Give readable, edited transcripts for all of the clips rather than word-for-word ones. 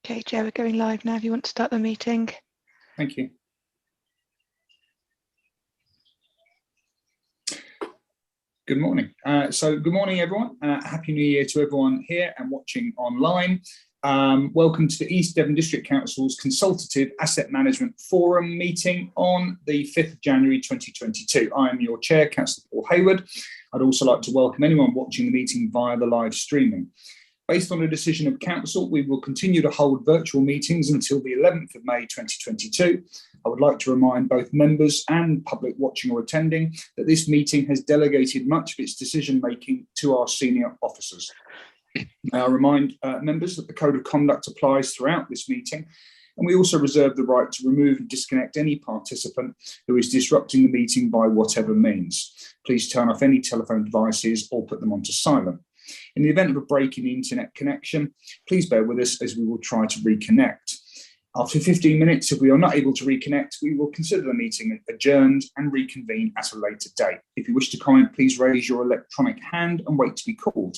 Okay, Joe, we're going live now if you want to start the meeting. Thank you. Good morning. Good morning, everyone. Happy New Year to everyone here and watching online. Welcome to the East Devon District Council's Consultative Asset Management Forum meeting on the 5th of January 2022. I am your chair, Councillor Paul Hayward. I'd also like to welcome anyone watching the meeting via the live streaming. Based on a decision of Council, we will continue to hold virtual meetings until the 11th of May 2022. I would like to remind both members and public watching or attending that this meeting has delegated much of its decision-making to our senior officers. I remind members that the Code of Conduct applies throughout this meeting, and we also reserve the right to remove and disconnect any participant who is disrupting the meeting by whatever means. Please turn off any telephone devices or put them onto silent. In the event of a break in the internet connection, please bear with us as we will try to reconnect. After 15 minutes, if we are not able to reconnect, we will consider the meeting adjourned and reconvene at a later date. If you wish to comment, please raise your electronic hand and wait to be called.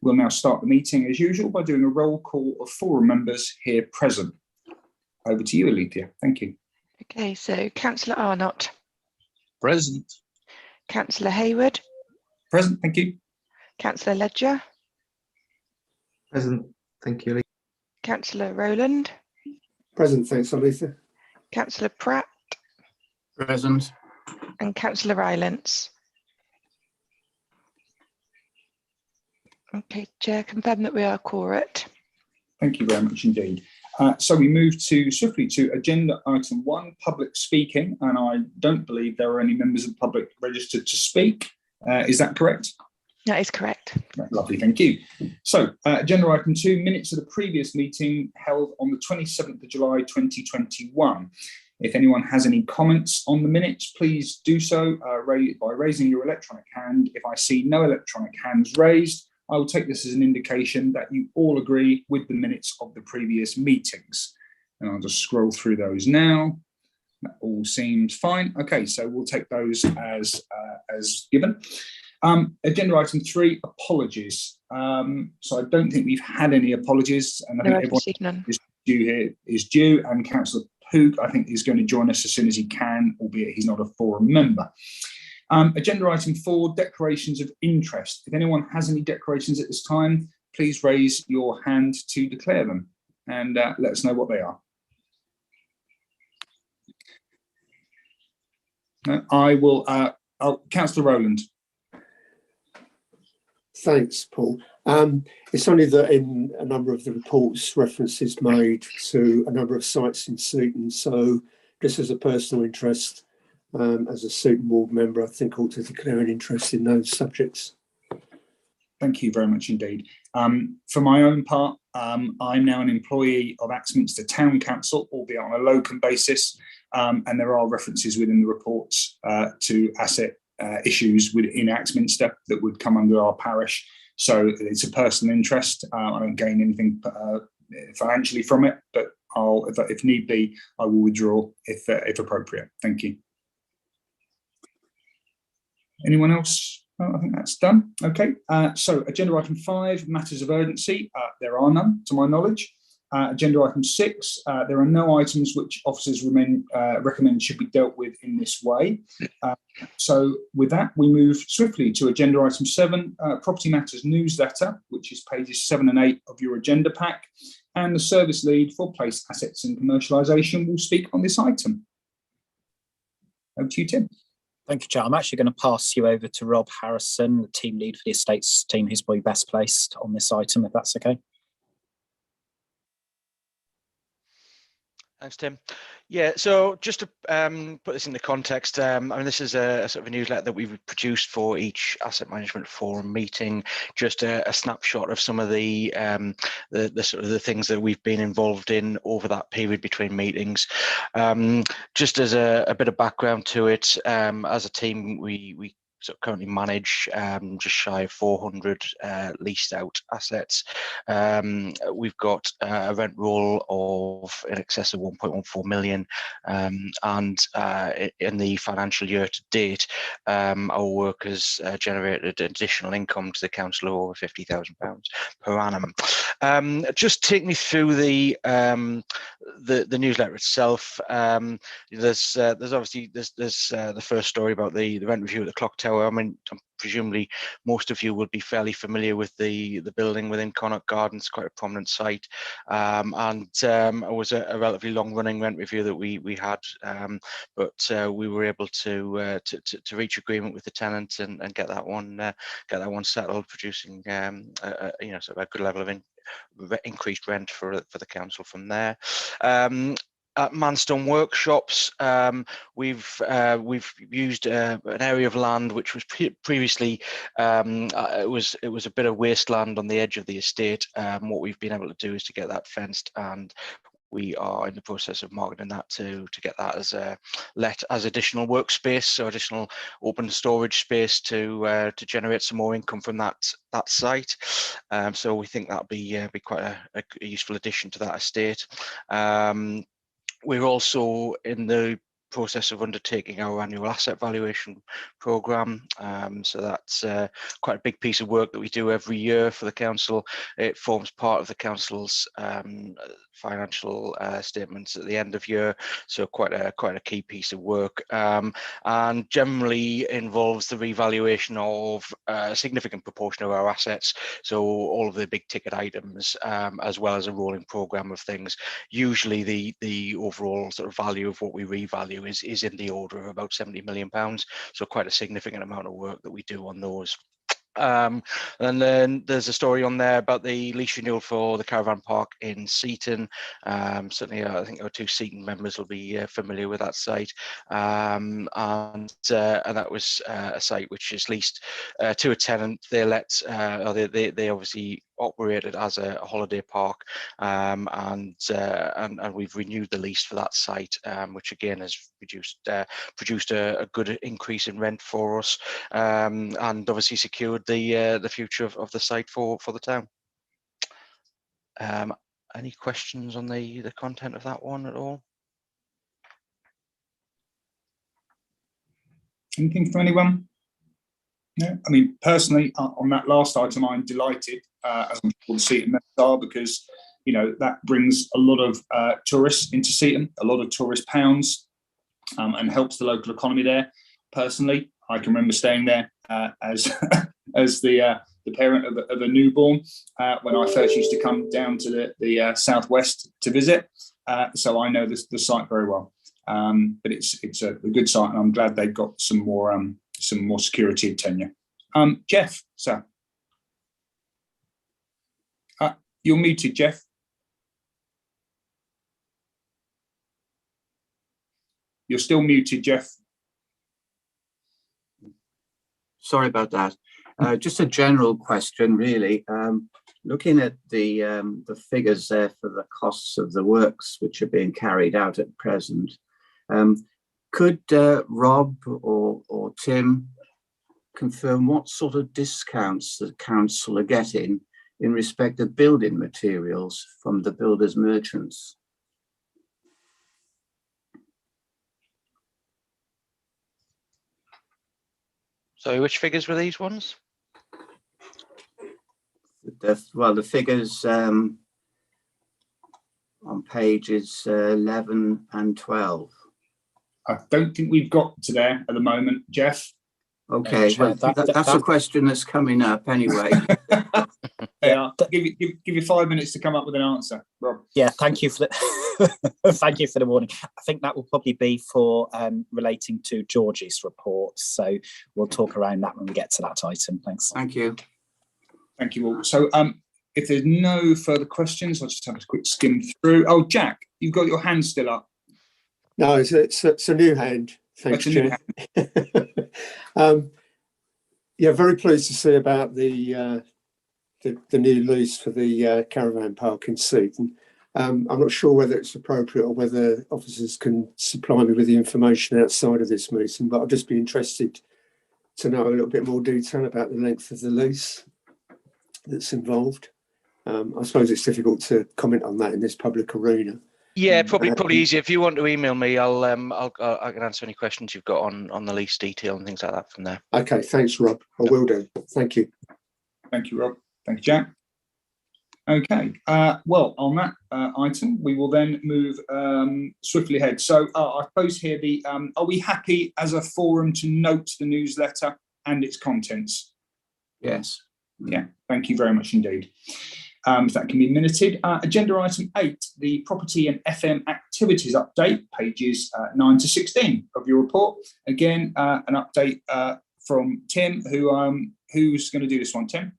We'll now start the meeting as usual by doing a roll call of forum members here present. Over to you, Alethea. Thank you. Okay, so Councillor Arnott. Present. Councillor Hayward. Present, thank you. Councillor Ledger. Present, thank you, Lee. Councillor Rowland. Present, thanks, Alethea. Councillor Pratt. Present. And Councillor Rylance. Okay, Chair, confirm that we are quorate. Thank you very much indeed. So we move swiftly to agenda item 1, public speaking, and I don't believe there are any members of the public registered to speak. Is that correct? That is correct. Lovely, thank you. So, agenda item 2, minutes of the previous meeting held on the 27th of July 2021. If anyone has any comments on the minutes, please do so by raising your electronic hand. If I see no electronic hands raised, I will take this as an indication that you all agree with the minutes of the previous meetings. And I'll just scroll through those now. That all seems fine. Okay, so we'll take those as given. Agenda item 3, apologies. So I don't think we've had any apologies, and I think everyone is due, and Councillor Poog, I think, is going to join us as soon as he can, albeit he's not a forum member. Agenda item 4, declarations of interest. If anyone has any declarations at this time, please raise your hand to declare them and let us know what they are. I will, Councillor Rowland. Thanks, Paul. It's only that in a number of the reports, references made to a number of sites in Sutton. So just as a personal interest, as a Sutton ward member, I think ought to declare an interest in those subjects. Thank you very much indeed. For my own part, I'm now an employee of Axminster Town Council, albeit on a locum basis, and there are references within the reports to asset issues within Axminster that would come under our parish. So it's a personal interest. I don't gain anything financially from it, but if need be, I will withdraw if appropriate. Thank you. Anyone else? Oh, I think that's done. Okay, so agenda item 5, matters of urgency. There are none, to my knowledge. Agenda item 6, there are no items which officers recommend should be dealt with in this way. So with that, we move swiftly to agenda item 7, property matters newsletter, which is pages 7 and 8 of your agenda pack. And the service lead for place assets and commercialisation will speak on this item. Over to you, Tim. Thank you, Chair. I'm actually going to pass you over to Rob Harrison, the team lead for the estates team, who's probably best placed on this item, if that's okay. Thanks, Tim. Yeah, so just to put this into context, I mean, this is a sort of a newsletter that we've produced for each asset management forum meeting, just a snapshot of some of the sort of the things that we've been involved in over that period between meetings. Just as a bit of background to it, as a team, we currently manage just shy of 400 leased out assets. We've got a rent roll of in excess of 1.14 million, and in the financial year to date, our work has generated additional income to the council of over £50,000 per annum. Just take me through the newsletter itself. There's obviously the first story about the rent review at the clock tower. I mean, presumably most of you will be fairly familiar with the building within Connaught Gardens, quite a prominent site, and it was a relatively long-running rent review that we had, but we were able to reach agreement with the tenant and get that one settled, producing sort of a good level of increased rent for the council from there. At Manstone Workshops, we've used an area of land which was previously it was a bit of wasteland on the edge of the estate. What we've been able to do is to get that fenced, and we are in the process of marketing that to get that as let as additional workspace, so additional open storage space to generate some more income from that site. So we think that'll be quite a useful addition to that estate. We're also in the process of undertaking our annual asset valuation programme. So that's quite a big piece of work that we do every year for the council. It forms part of the council's financial statements at the end of year, so quite a key piece of work, and generally involves the revaluation of a significant proportion of our assets, so all of the big ticket items, as well as a rolling programme of things. Usually the overall sort of value of what we revalue is in the order of about £70 million, so quite a significant amount of work that we do on those. And then there's a story on there about the lease renewal for the caravan park in Seaton. Certainly, I think our two Seaton members will be familiar with that site, and that was a site which is leased to a tenant. They they obviously operated as a holiday park, and we've renewed the lease for that site, which again has produced a good increase in rent for us, and obviously secured the future of the site for the town. Any questions on the content of that one at all? Anything from anyone? No, I mean, personally, on that last item, I'm delighted, as I'm sure the Seaton members are, because that brings a lot of tourists into Seaton, a lot of tourist pounds, and helps the local economy there. Personally, I can remember staying there as the parent of a newborn when I first used to come down to the southwest to visit. So I know the site very well. But it's a good site, and I'm glad they've got some more security and tenure. Jeff, sir, you're muted, Jeff. You're still muted, Jeff. Sorry about that. Just a general question, really. Looking at the figures there for the costs of the works which are being carried out at present, could Rob or Tim confirm what sort of discounts the council are getting in respect of building materials from the builders merchants? Sorry, which figures were these ones? The figures on pages 11 and 12. I don't think we've got to there at the moment, Jeff. Okay, well, that's a question that's coming up anyway. Yeah, give you 5 minutes to come up with an answer, Rob. Yeah, thank you for thank you for the warning. I think that will probably be for relating to Georgie's report. So we'll talk around that when we get to that item. Thanks. Thank you. Thank you all. So if there's no further questions, I'll just have a quick skim through. Oh, Jack, you've got your hand still up. No, it's a new hand. Thanks, Chair. Yeah, very pleased to see about the new lease for the caravan park in Seaton. I'm not sure whether it's appropriate or whether officers can supply me with the information outside of this meeting, but I'll just be interested to know a little bit more detail about the length of the lease that's involved. I suppose it's difficult to comment on that in this public arena. Yeah, probably easier. If you want to email me, I can answer any questions you've got on the lease detail and things like that from there. Okay, thanks, Rob. I will do. Thank you. Thank you, Rob. Thank you, Jack. Okay, well, on that item, we will then move swiftly ahead. So I suppose here, are we happy as a forum to note the newsletter and its contents? Yes. Yeah, thank you very much indeed. That can be minuted. Agenda item 8, the property and FM activities update, pages 9 to 16 of your report. Again, an update from Tim, who's going to do this one, Tim?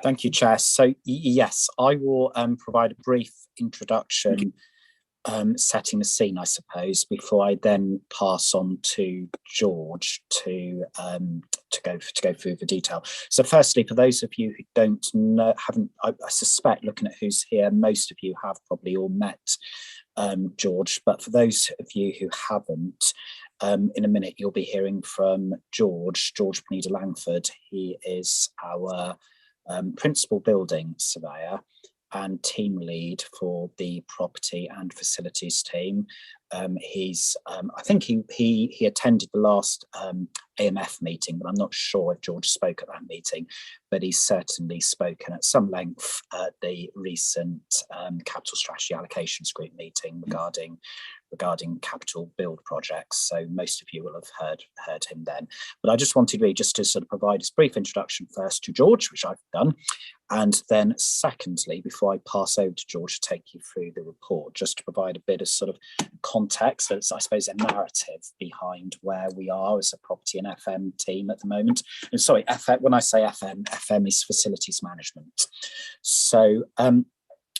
Thank you, Chair. So yes, I will provide a brief introduction, setting the scene, I suppose, before I then pass on to George to go through the detail. So firstly, for those of you who don't know, I suspect, looking at who's here, most of you have probably all met George, but for those of you who haven't, in a minute you'll be hearing from George Pineda-Langford. He is our principal building surveyor and team lead for the property and facilities team. I think he attended the last AMF meeting, but I'm not sure if George spoke at that meeting, but he's certainly spoken at some length at the recent capital strategy allocations group meeting regarding capital build projects. So most of you will have heard him then. But I just wanted really just to sort of provide a brief introduction first to George, which I've done. And then secondly, before I pass over to George to take you through the report, just to provide a bit of sort of context, I suppose a narrative behind where we are as a property and FM team at the moment. And sorry, when I say FM is facilities management. So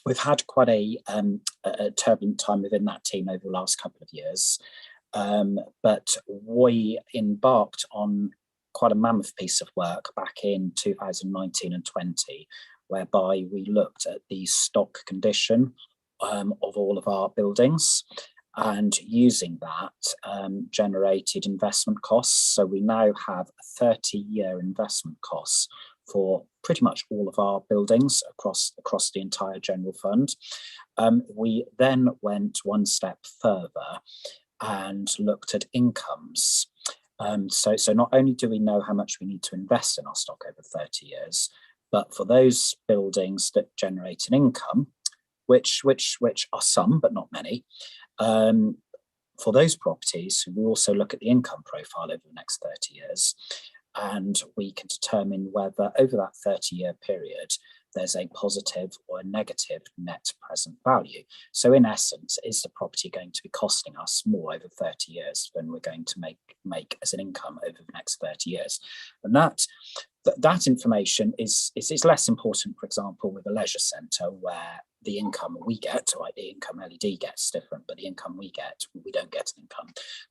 we've had quite a turbulent time within that team over the last couple of years, but we embarked on quite a mammoth piece of work back in 2019 and 20, whereby we looked at the stock condition of all of our buildings, and using that generated investment costs. So we now have a 30-year investment costs for pretty much all of our buildings across the entire general fund. We then went one step further and looked at incomes. So not only do we know how much we need to invest in our stock over 30 years, but for those buildings that generate an income, which are some, but not many, for those properties, we also look at the income profile over the next 30 years. And we can determine whether over that 30-year period, there's a positive or a negative net present value. So in essence, is the property going to be costing us more over 30 years than we're going to make as an income over the next 30 years? And that information is less important, for example, with a leisure centre, where the income we get, right, the income LED gets different, but the income we don't get an income.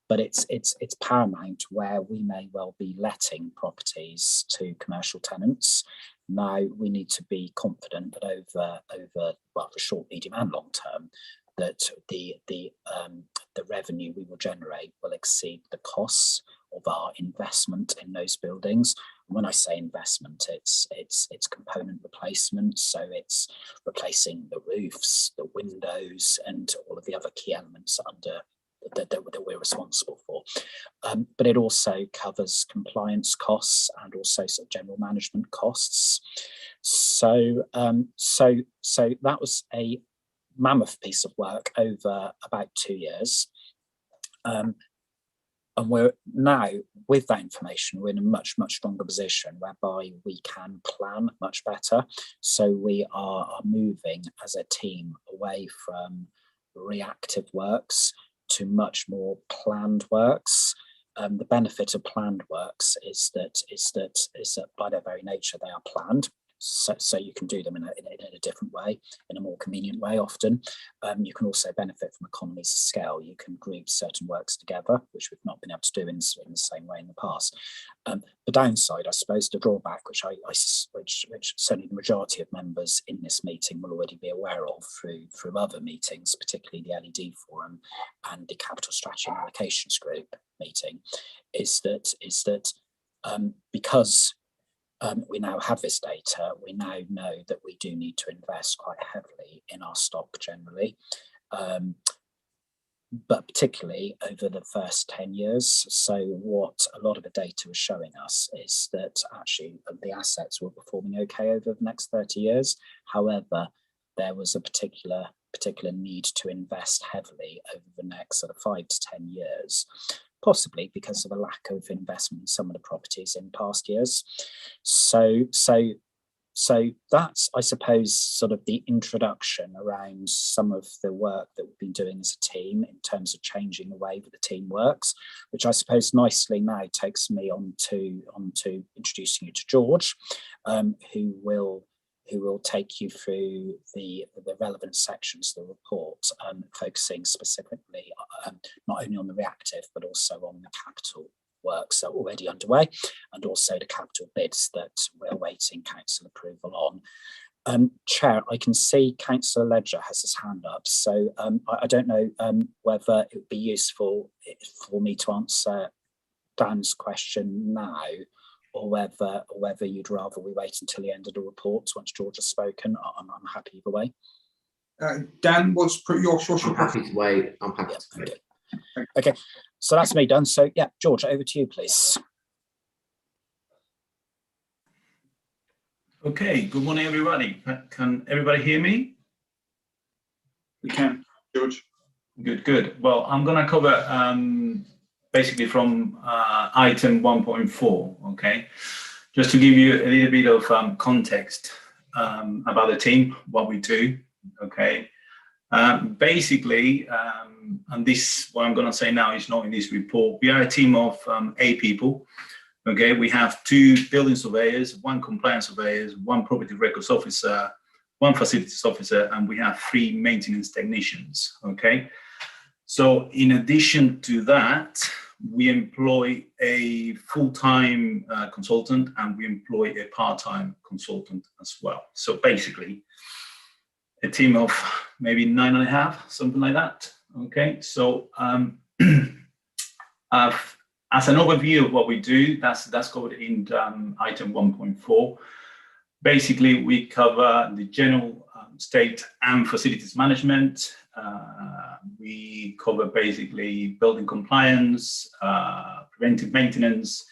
But it's paramount where we may well be letting properties to commercial tenants. Now we need to be confident that over well, for short, medium, and long term, that the revenue we will generate will exceed the costs of our investment in those buildings. And when I say investment, it's component replacement. So it's replacing the roofs, the windows, and all of the other key elements that we're responsible for. But it also covers compliance costs and also sort of general management costs. So that was a mammoth piece of work over about 2 years. And we're now, with that information, we're in a much, much stronger position whereby we can plan much better. So we are moving as a team away from reactive works to much more planned works. The benefit of planned works is that by their very nature, they are planned. so you can do them in a different way, in a more convenient way often. You can also benefit from economies of scale. You can group certain works together, which we've not been able to do in the same way in the past. The downside, I suppose, the drawback, which certainly the majority of members in this meeting will already be aware of through other meetings, particularly the LED forum and the Capital Strategy and Allocations Group meeting, is that because we now have this data, we now know that we do need to invest quite heavily in our stock generally, but particularly over the first 10 years. So what a lot of the data is showing us is that actually the assets were performing okay over the next 30 years. However, there was a particular need to invest heavily over the next sort of 5 to 10 years, possibly because of a lack of investment in some of the properties in past years. So that's, I suppose, sort of the introduction around some of the work that we've been doing as a team in terms of changing the way that the team works, which I suppose nicely now takes me on to introducing you to George, who will take you through the relevant sections of the report, focusing specifically not only on the reactive, but also on the capital works that are already underway, and also the capital bids that we're awaiting council approval on. Chair, I can see Councillor Ledger has his hand up, so I don't know whether it would be useful for me to answer Dan's question now, or whether you'd rather we wait until the end of the report once George has spoken. I'm happy either way. Dan, what's your I'm happy to wait. I'm happy to wait. Okay, so that's me done. So yeah, George, over to you, please. Okay, good morning, everybody. Can everybody hear me? We can, George. Good. Well, I'm going to cover basically from item 1.4, okay? Just to give you a little bit of context about the team, what we do, okay? Basically, and this, what I'm going to say now is not in this report, we are a team of 8 people, okay? We have 2 building surveyors, 1 compliance surveyors, 1 property records officer, 1 facilities officer, and we have 3 maintenance technicians, okay? So in addition to that, we employ a full-time consultant, and we employ a part-time consultant as well. So basically, a team of maybe 9.5, something like that. Okay, so as an overview of what we do, that's covered in item 1.4. Basically, we cover the general state and facilities management. We cover basically building compliance, preventive maintenance.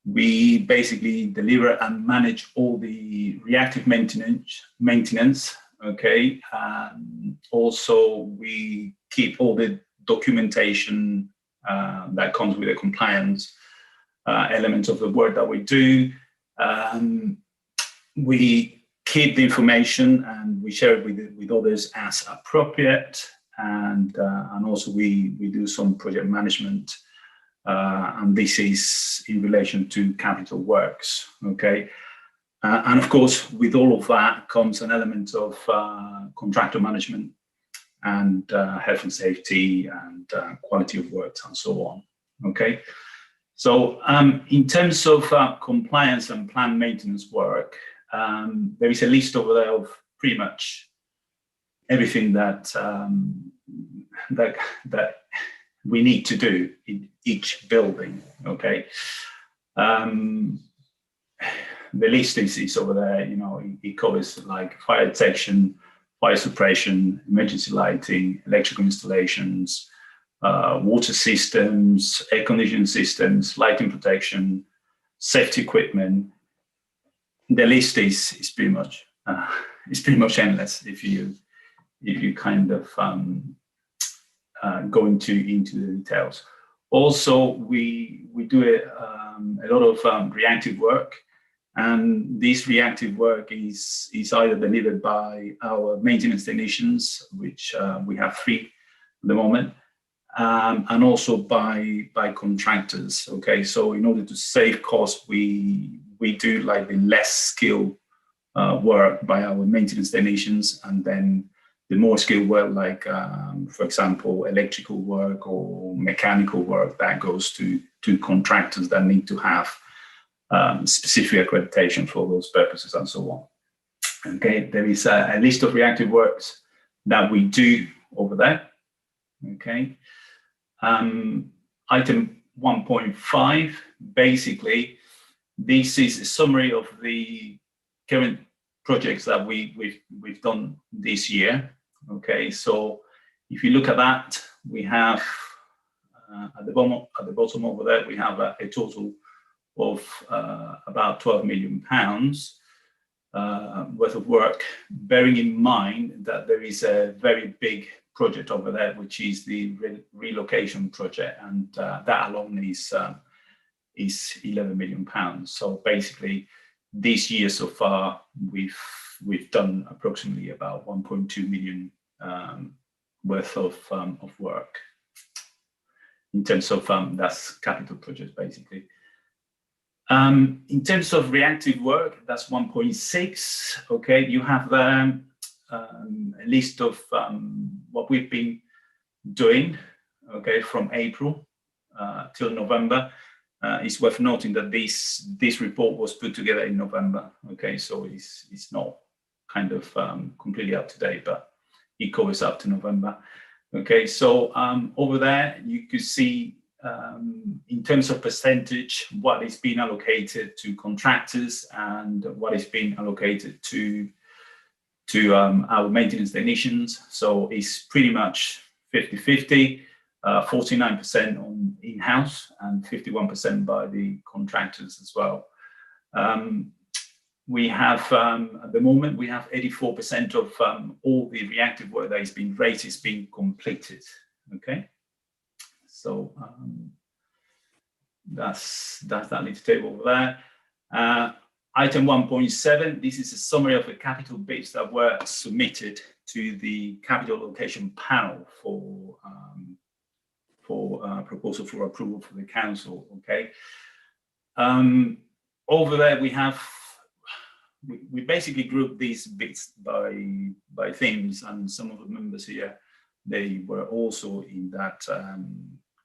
We basically deliver and manage all the reactive maintenance. Okay. Also, we keep all the documentation that comes with the compliance elements of the work that we do. We keep the information and we share it with others as appropriate, and also we do some project management, and this is in relation to capital works. Okay, and of course, with all of that comes an element of contractor management and health and safety and quality of work and so on. Okay, so in terms of compliance and planned maintenance work, there is a list over there of pretty much everything that that we need to do in each building. Okay, the list is over there. You know, it covers like fire detection, fire suppression, emergency lighting, electrical installations, water systems, air conditioning systems, lighting protection, safety equipment. The list is pretty much endless if you kind of go into the details. Also, we do a lot of reactive work, and this reactive work is either delivered by our maintenance technicians, which we have 3 at the moment, and also by contractors. Okay, so in order to save costs, we do like the less skilled work by our maintenance technicians, and then the more skilled work, like for example, electrical work or mechanical work, that goes to contractors that need to have specific accreditation for those purposes and so on. Okay, there is a list of reactive works that we do over there. Okay, item 1.5, basically, this is a summary of the current projects that we've done this year. Okay, so if you look at that, we have at the bottom over there, we have a total of about £12 million worth of work, bearing in mind that there is a very big project over there, which is the relocation project, and that alone is £11 million. So basically, this year so far, we've done approximately about 1.2 million worth of work in terms of that's capital projects basically. In terms of reactive work, that's 1.6. Okay, you have a list of what we've been doing. Okay, from April till November. It's worth noting that this report was put together in November. Okay, so it's not kind of completely up to date, but it covers up to November. Okay, so over there you could see in terms of percentage what is being allocated to contractors and what is being allocated to our maintenance technicians. So it's pretty much 50-50. 49% on in-house and 51% by the contractors as well. We have, at the moment, we have 84% of all the reactive work that is being rated is being completed. Okay, so that's that little table over there. Item 1.7, this is a summary of the capital bids that were submitted to the capital allocation panel for proposal for approval for the council. Okay, over there we basically group these bits by themes, and some of the members here, they were also in that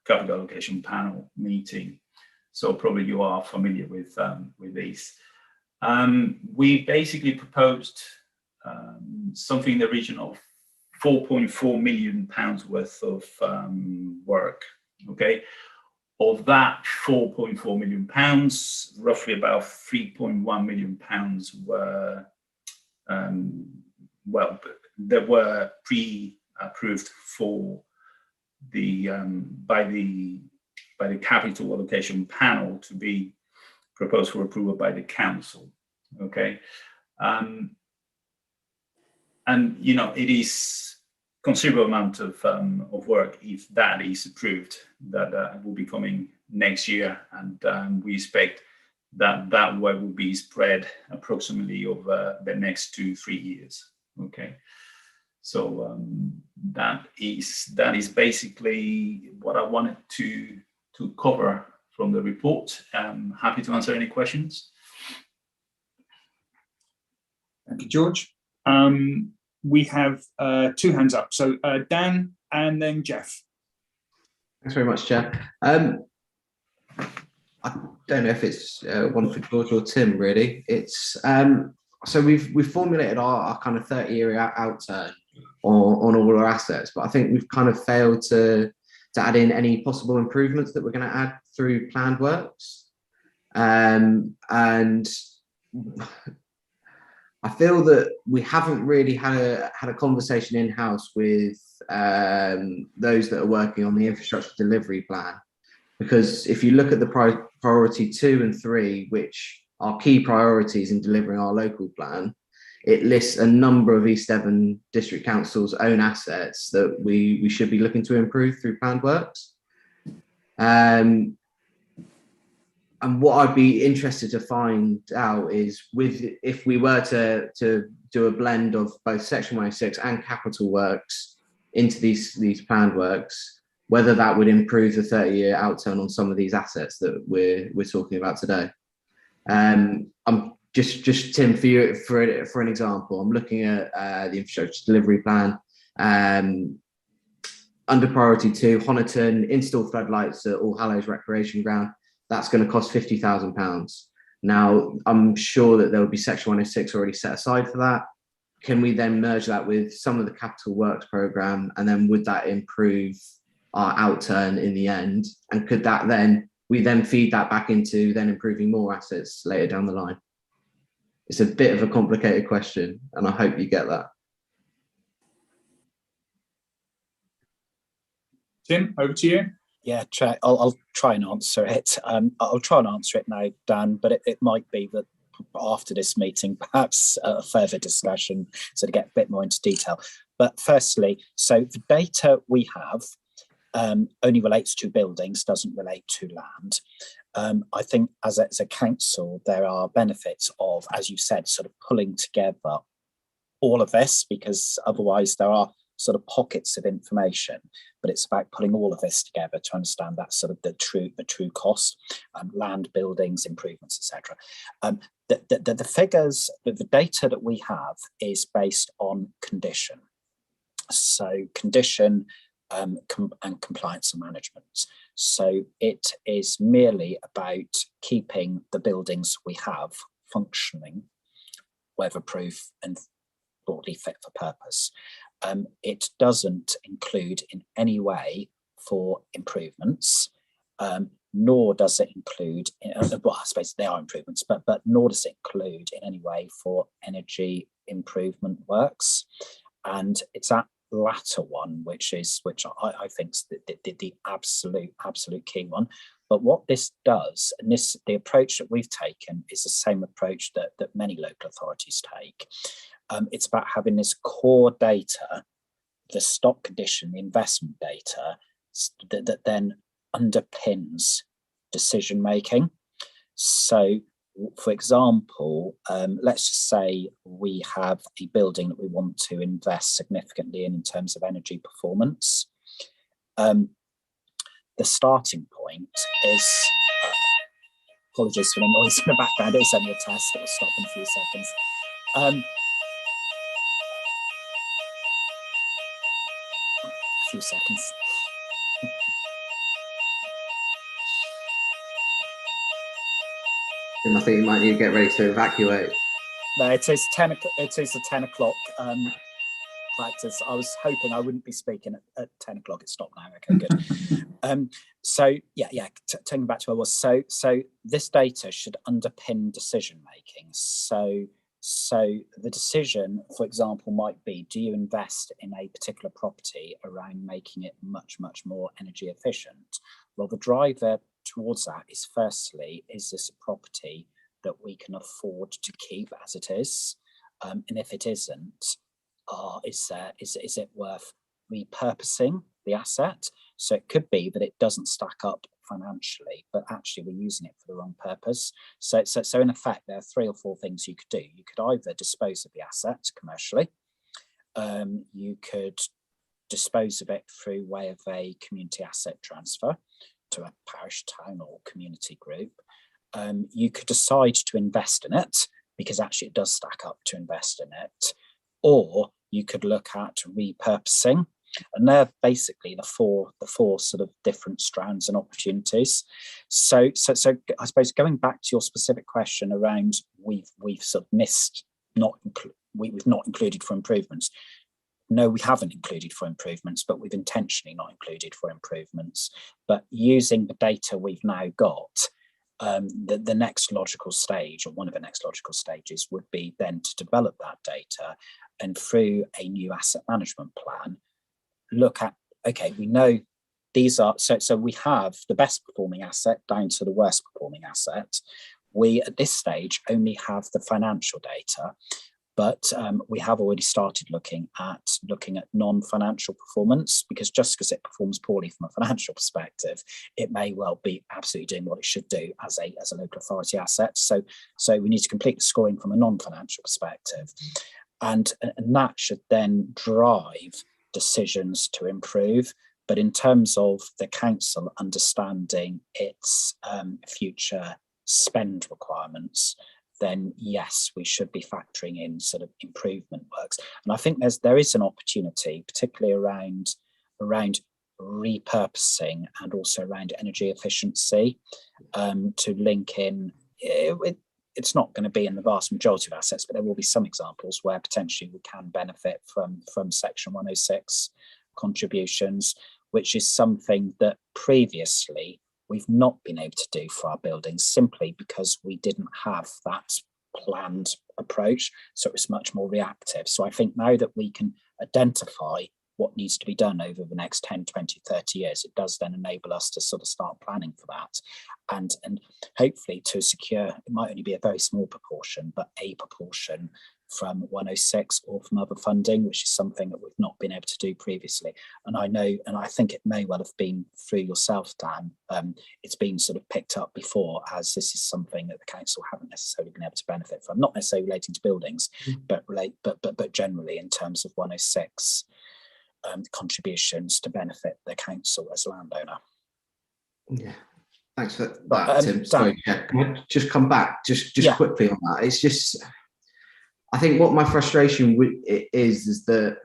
capital allocation panel meeting, so probably you are familiar with these. We basically proposed something in the region of £4.4 million worth of work. Okay, of that £4.4 million, roughly about £3.1 million were well, they were pre-approved for the by the capital allocation panel to be proposed for approval by the council. Okay, and you know, it is considerable amount of work if that is approved, that will be coming next year, and we expect that work will be spread approximately over the next 2-3 years. Okay, so that is basically what I wanted to cover from the report. I'm happy to answer any questions. Thank you, George. We have 2 hands up. So Dan and then Jeff. Thanks very much, Chair. I don't know if it's one for George or Tim, really. It's so we've formulated our kind of 30-year outturn on all our assets, but I think we've kind of failed to add in any possible improvements that we're going to add through planned works. And I feel that we haven't really had a conversation in-house with those that are working on the infrastructure delivery plan, because if you look at the priority 2 and 3, which are key priorities in delivering our local plan, it lists a number of East Devon District Council's own assets that we should be looking to improve through planned works. And what I'd be interested to find out is, if we were to do a blend of both Section 106 and capital works into these planned works, whether that would improve the 30-year outturn on some of these assets that we're talking about today. I'm just Tim, for you, for an example, I'm looking at the infrastructure delivery plan. Under priority 2, Honiton, install floodlights at All Hallows Recreation Ground. That's going to cost £50,000. Now, I'm sure that there will be Section 106 already set aside for that. Can we then merge that with some of the capital works programme, and then would that improve our outturn in the end? And could that then, we then feed that back into then improving more assets later down the line? It's a bit of a complicated question, and I hope you get that. Tim, over to you. Yeah, I'll try and answer it. I'll try and answer it now, Dan, but it might be that after this meeting, perhaps a further discussion, so to get a bit more into detail. But firstly, so the data we have only relates to buildings, doesn't relate to land. I think as a council, there are benefits of, as you said, sort of pulling together all of this, because otherwise there are sort of pockets of information, but it's about putting all of this together to understand that sort of the true cost, land, buildings, improvements, etc. The figures, the data that we have is based on condition. So condition and compliance and management. So it is merely about keeping the buildings we have functioning, weatherproof and broadly fit for purpose. It doesn't include in any way for improvements, nor does it include, well, I suppose they are improvements, but nor does it include in any way for energy improvement works. And it's that latter one, which I think is the absolute key one. But what this does, and the approach that we've taken is the same approach that many local authorities take. It's about having this core data, the stock condition, the investment data, that then underpins decision making. So, for example, let's just say we have a building that we want to invest significantly in terms of energy performance. The starting point is, apologies for the noise in the background, it's only a test, it will stop in a few seconds. Few seconds. I think you might need to get ready to evacuate. No, it is 10. It is a 10 o'clock practice. I was hoping I wouldn't be speaking at 10 o'clock. It's stopped now. Okay, good. So yeah. Taking back to where I was. So this data should underpin decision making. So the decision, for example, might be, do you invest in a particular property around making it much more energy efficient? Well, the driver towards that is, firstly, is this a property that we can afford to keep as it is? And if it isn't, is it worth repurposing the asset? So it could be that it doesn't stack up financially, but actually we're using it for the wrong purpose. So in effect, there are 3 or 4 things you could do. You could either dispose of the asset commercially, you could dispose of it through way of a community asset transfer to a parish, town or community group. You could decide to invest in it because actually it does stack up to invest in it, or you could look at repurposing. And they're basically the four sort of different strands and opportunities. So I suppose going back to your specific question around we've sort of missed we've not included for improvements. No, we haven't included for improvements, but we've intentionally not included for improvements. But using the data we've now got, the next logical stage, or one of the next logical stages, would be then to develop that data, and through a new asset management plan, look at, okay, we know these are, so we have the best performing asset down to the worst performing asset. We, at this stage, only have the financial data, but we have already started looking at non-financial performance, because just because it performs poorly from a financial perspective, it may well be absolutely doing what it should do as a local authority asset. So we need to complete the scoring from a non-financial perspective, and that should then drive decisions to improve. But in terms of the council understanding its future spend requirements, then yes, we should be factoring in sort of improvement works. And I think there is an opportunity, particularly around repurposing and also around energy efficiency, to link in. It's not going to be in the vast majority of assets, but there will be some examples where potentially we can benefit from Section 106 contributions, which is something that previously we've not been able to do for our buildings, simply because we didn't have that planned approach. So it was much more reactive. So I think now that we can identify what needs to be done over the next 10, 20, 30 years, it does then enable us to sort of start planning for that. And hopefully to secure, it might only be a very small proportion, but a proportion from 106 or from other funding, which is something that we've not been able to do previously. And I know, and I think it may well have been through yourself, Dan, it's been sort of picked up before, as this is something that the council haven't necessarily been able to benefit from, not necessarily relating to buildings, but generally in terms of 106 contributions to benefit the council as a landowner. Yeah, thanks for that, Tim. Sorry, can I just come back just quickly on that? It's just, I think what my frustration is that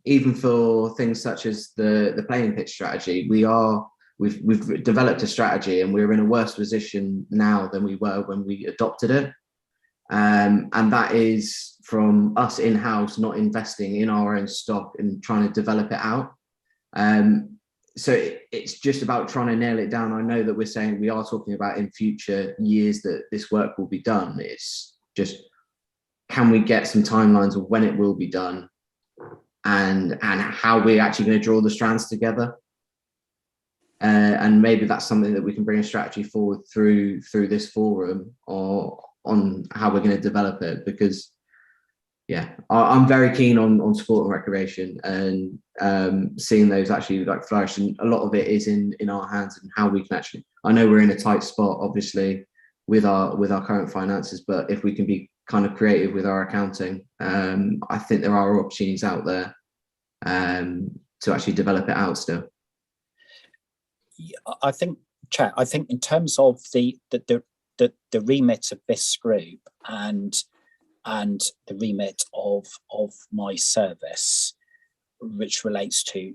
even for things such as the playing pitch strategy, we've developed a strategy and we're in a worse position now than we were when we adopted it. And that is from us in-house not investing in our own stock and trying to develop it out. So it's just about trying to nail it down. I know that we're saying we are talking about in future years that this work will be done. It's just, can we get some timelines of when it will be done and how we're actually going to draw the strands together? And maybe that's something that we can bring a strategy forward through this forum, or on how we're going to develop it, because I'm very keen on sport and recreation and seeing those actually like flourish, and a lot of it is in our hands and how we can actually, I know we're in a tight spot obviously with our current finances, but if we can be kind of creative with our accounting, I think there are opportunities out there to actually develop it out still. I think, Chair, I think in terms of the remit of this group and the remit of my service, which relates to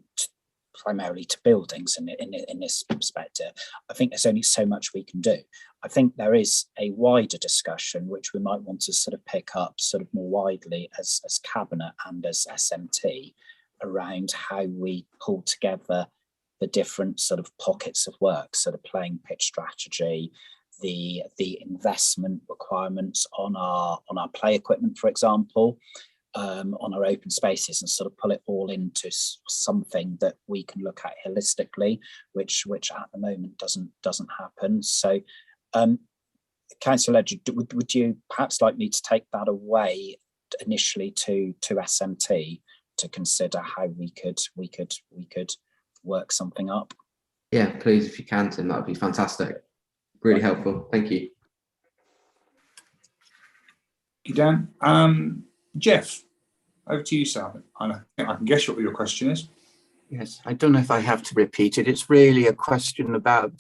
primarily to buildings in this perspective, I think there's only so much we can do. I think there is a wider discussion which we might want to sort of pick up sort of more widely as Cabinet and as SMT around how we pull together the different sort of pockets of work, sort of playing pitch strategy, the investment requirements on our play equipment, for example, on our open spaces, and sort of pull it all into something that we can look at holistically, which at the moment doesn't happen. So, Councillor Ledger, would you perhaps like me to take that away initially to SMT to consider how we could work something up? Yeah, please, if you can, Tim, that would be fantastic. Really helpful. Thank you. Thank you, Dan. Jeff, over to you, sir. I can guess what your question is. Yes, I don't know if I have to repeat it. It's really a question about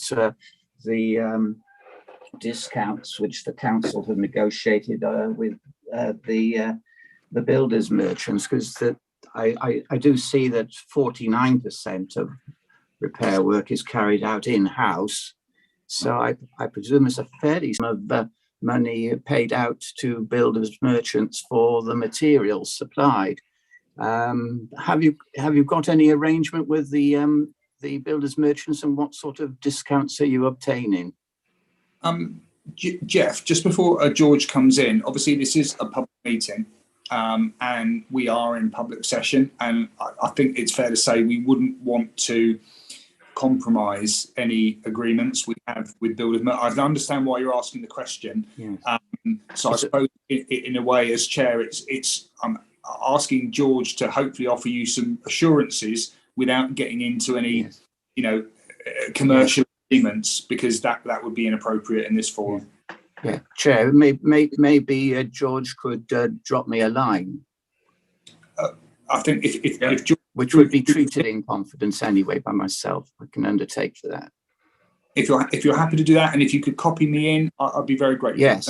the discounts which the council have negotiated with the builders merchants, because I do see that 49% of repair work is carried out in-house. So I presume it's a fairly sum of money paid out to builders merchants for the materials supplied. Have you got any arrangement with the builders merchants, and what sort of discounts are you obtaining? Jeff, just before George comes in, obviously this is a public meeting, and we are in public session, and I think it's fair to say we wouldn't want to compromise any agreements we have with builders. I understand why you're asking the question. Yes. So I suppose in a way, as chair, it's asking George to hopefully offer you some assurances without getting into any, commercial agreements, because that would be inappropriate in this forum. Yeah, Chair, maybe George could drop me a line. I think if George, which would be treated in confidence anyway by myself, I can undertake for that. If you're happy to do that, and if you could copy me in, I'd be very grateful. Yes.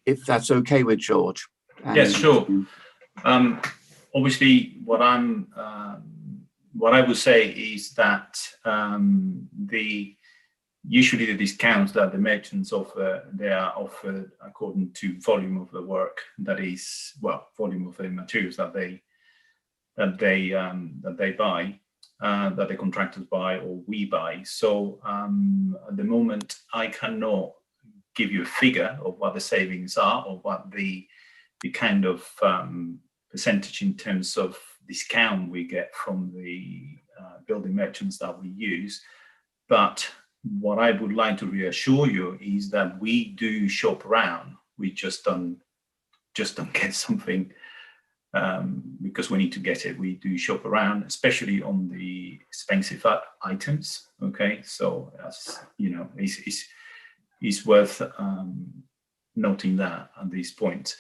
if that's okay with George. Yes, sure. Obviously, what I would say is that usually the discounts that the merchants offer, they are offered according to volume of the work. That is, well, volume of the materials that they buy, that the contractors buy or we buy. So at the moment, I cannot give you a figure of what the savings are or what the kind of percentage in terms of discount we get from the building merchants that we use. But what I would like to reassure you is that we do shop around. We just don't get something because we need to get it. We do shop around, especially on the expensive items. Okay, so as you know, it's worth noting that at this point.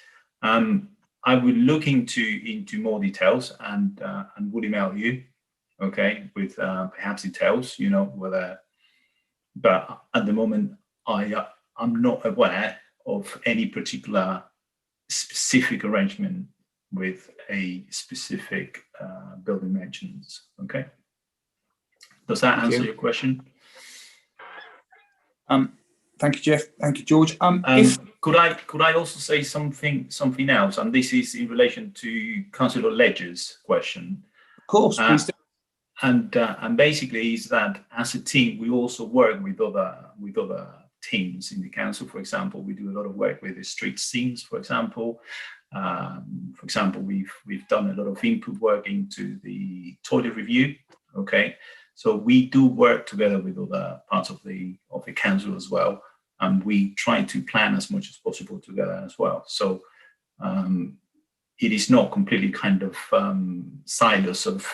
I will look into more details and would email you, okay, with perhaps details, you know, whether. But at the moment, I'm not aware of any particular specific arrangement with a specific building merchants. Okay. Does that answer your question? Thank you, Jeff. Thank you, George. Could I also say something else? And this is in relation to Councillor Ledger's question. Of course, please do. And basically is that as a team, we also work with other teams in the council. For example, we do a lot of work with the street scenes, for example. We've done a lot of input work into the toilet review. Okay, so we do work together with other parts of the council as well, and we try to plan as much as possible together as well. So it is not completely kind of silos of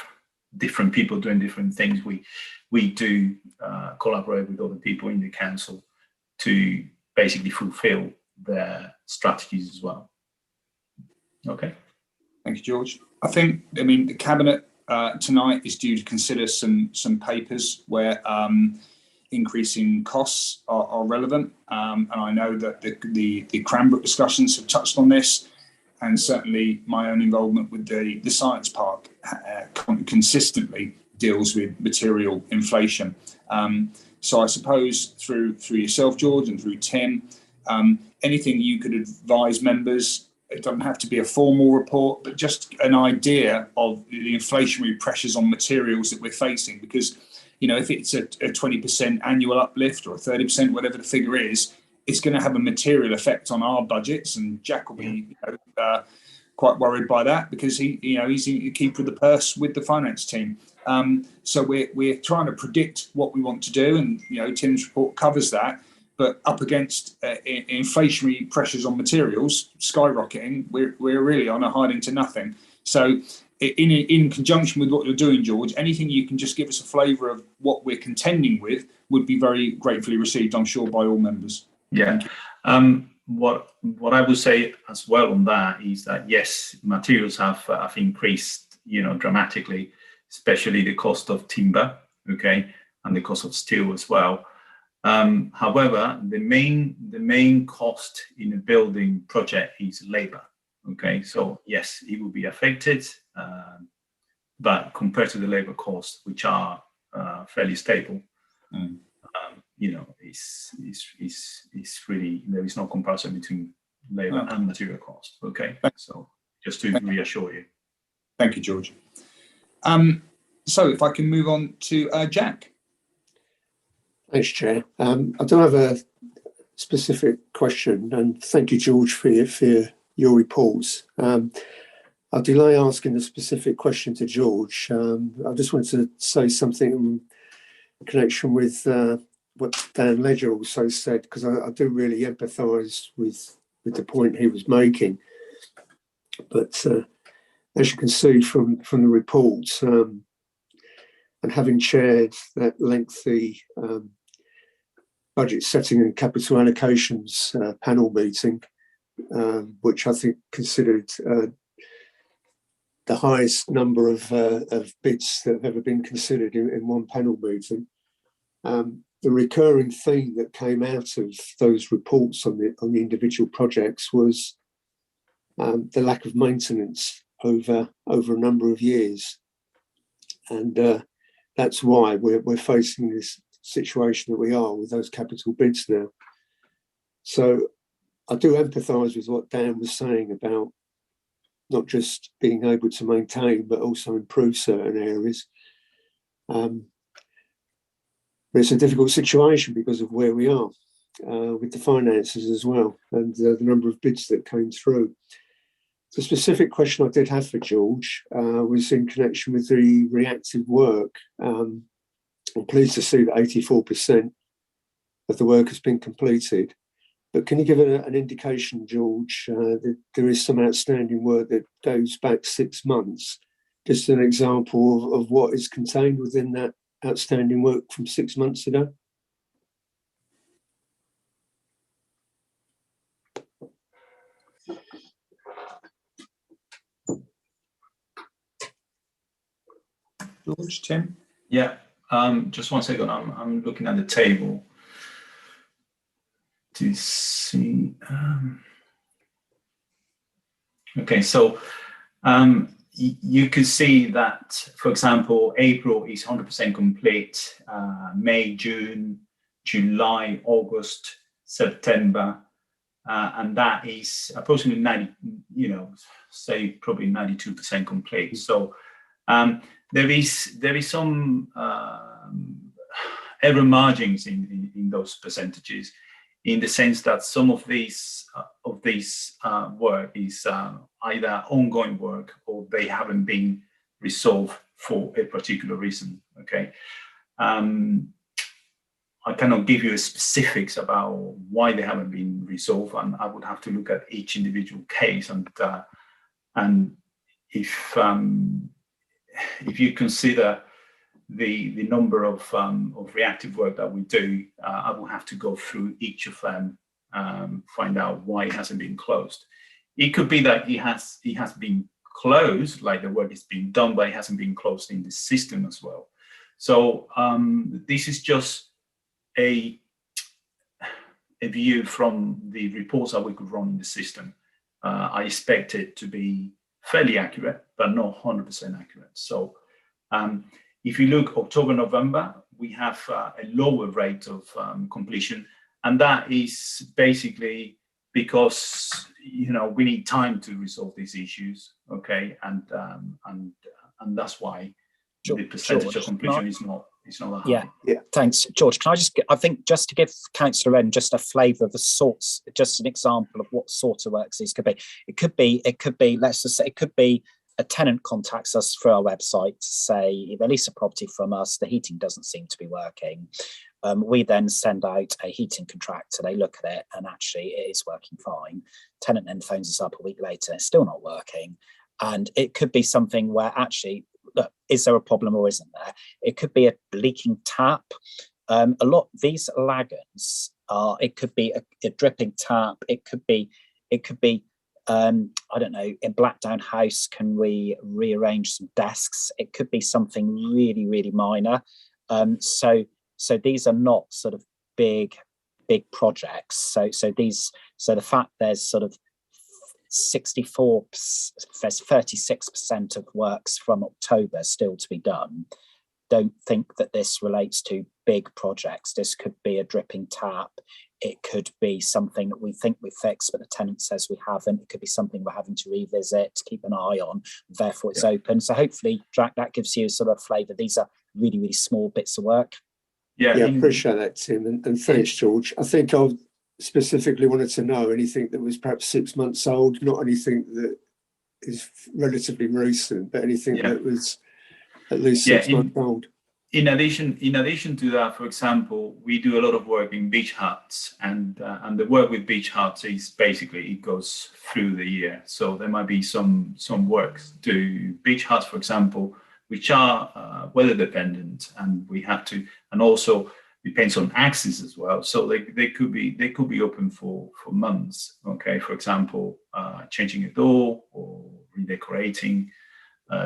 different people doing different things. We do collaborate with other people in the council to basically fulfill their strategies as well. Okay. Thank you, George. I mean, the Cabinet tonight is due to consider some papers where increasing costs are relevant. And I know that the Cranbrook discussions have touched on this, and certainly my own involvement with the Science Park consistently deals with material inflation. So I suppose through yourself, George, and through Tim, anything you could advise members. It doesn't have to be a formal report, but just an idea of the inflationary pressures on materials that we're facing. Because, you know, if it's a 20% annual uplift or a 30%, whatever the figure is, it's going to have a material effect on our budgets. And Jack will be quite worried by that because he's the keeper of the purse with the finance team. So we're trying to predict what we want to do, and Tim's report covers that. But up against inflationary pressures on materials skyrocketing, we're really on a hiding to nothing. So in conjunction with what you're doing, George, anything you can just give us a flavour of what we're contending with would be very gratefully received, I'm sure, by all members. Yeah. What I would say as well on that is that, yes, materials have increased, dramatically, especially the cost of timber, okay, and the cost of steel as well. However, the main cost in a building project is labor. Okay, so yes, it will be affected, but compared to the labor costs, which are fairly stable, it's really, there is no comparison between labor and material cost. Okay, so just to reassure you. Thank you, George. So if I can move on to Jack. Thanks, Chair. I do have a specific question, and thank you, George, for your reports. I'll delay asking the specific question to George. I just wanted to say something in connection with what Dan Ledger also said, because I do really empathise with the point he was making. But as you can see from the reports, and having chaired that lengthy budget setting and capital allocations panel meeting, which I think considered the highest number of bids that have ever been considered in one panel meeting. the recurring theme that came out of those reports on the individual projects was the lack of maintenance over a number of years, and that's why we're facing this situation that we are with those capital bids now. So I do empathise with what Dan was saying about not just being able to maintain, but also improve certain areas. But it's a difficult situation because of where we are with the finances as well, and the number of bids that came through. The specific question I did have for George was in connection with the reactive work. I'm pleased to see that 84% of the work has been completed. But can you give an indication, George, that there is some outstanding work that goes back 6 months? Just an example of what is contained within that outstanding work from 6 months ago? George, Tim? Yeah, just 1 second. I'm looking at the table to see. Okay, so you could see that, for example, April is 100% complete. May, June, July, August, September, and that is approximately 90. Say probably 92% complete. So there is some error margins in those percentages, in the sense that some of these work is either ongoing work or they haven't been resolved for a particular reason. Okay, I cannot give you specifics about why they haven't been resolved, and I would have to look at each individual case. And if you consider the number of reactive work that we do, I will have to go through each of them, find out why it hasn't been closed. It could be that it has been closed, like the work is being done, but it hasn't been closed in the system as well. So this is just a view from the reports that we could run in the system. I expect it to be fairly accurate, but not 100% accurate. So if you look October, November, we have a lower rate of completion, and that is basically because we need time to resolve these issues. Okay, and that's why the percentage of completion is not that high. Yeah. Thanks, George. Can I just to give Councillor Wren just a flavour of the sorts, just an example of what sort of works these could be. It could be, let's just say, it could be a tenant contacts us through our website to say, they lease a property from us, the heating doesn't seem to be working. We then send out a heating contractor, they look at it, and actually it is working fine. Tenant then phones us up a week later, it's still not working. And it could be something where actually, look, is there a problem or isn't there? It could be a leaking tap. These lagons are, it could be a dripping tap, it could be I don't know, in Blackdown House, can we rearrange some desks? It could be something really, really minor. So these are not sort of big projects. So the fact there's sort of 36% of works from October still to be done. Don't think that this relates to big projects. This could be a dripping tap. It could be something that we think we fixed, but the tenant says we haven't. It could be something we're having to revisit, to keep an eye on, therefore it's open. So hopefully, Jack, that gives you sort of flavour. These are really, really small bits of work. Yeah, appreciate that, Tim. And thanks, George. I think I specifically wanted to know anything that was perhaps 6 months old, not anything that is relatively recent, but anything that was at least 6 months old. In addition to that, for example, we do a lot of work in beach huts, and the work with beach huts is basically it goes through the year. So there might be some works to beach huts, for example, which are weather dependent, and we have to, and also depends on access as well. So they could be open for months. Okay, for example, changing a door or redecorating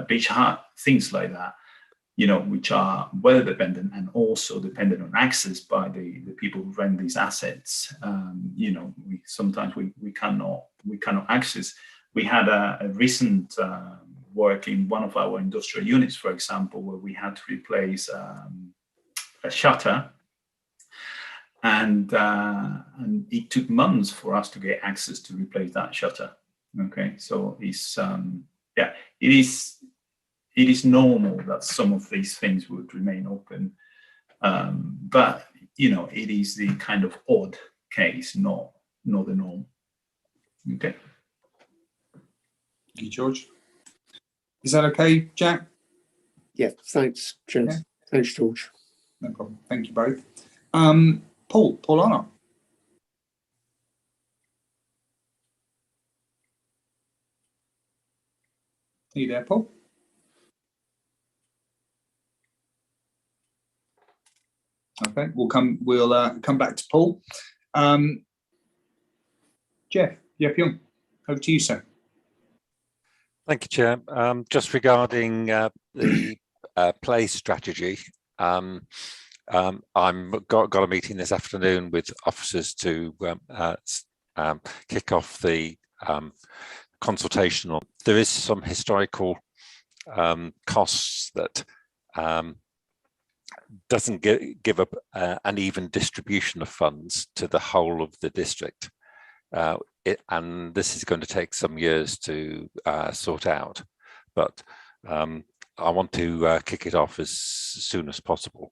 beach hut, things like that. which are weather dependent and also dependent on access by the people who rent these assets. Sometimes we cannot access. We had a recent work in one of our industrial units, for example, where we had to replace a shutter, and it took months for us to get access to replace that shutter. Okay, so it is normal that some of these things would remain open, but it is the kind of odd case, not the norm. Okay. Thank you, George. Is that okay, Jack? Yeah, thanks, James. Yeah. Thanks, George. No problem. Thank you both. Paul Arnott. Are you there, Paul? Okay, we'll come back to Paul. Jeff Young, over to you, sir. Thank you, Chair. Just regarding the play strategy, I'm got a meeting this afternoon with officers to kick off the consultation. There is some historical costs that doesn't give up an even distribution of funds to the whole of the district. And this is going to take some years to sort out, but I want to kick it off as soon as possible.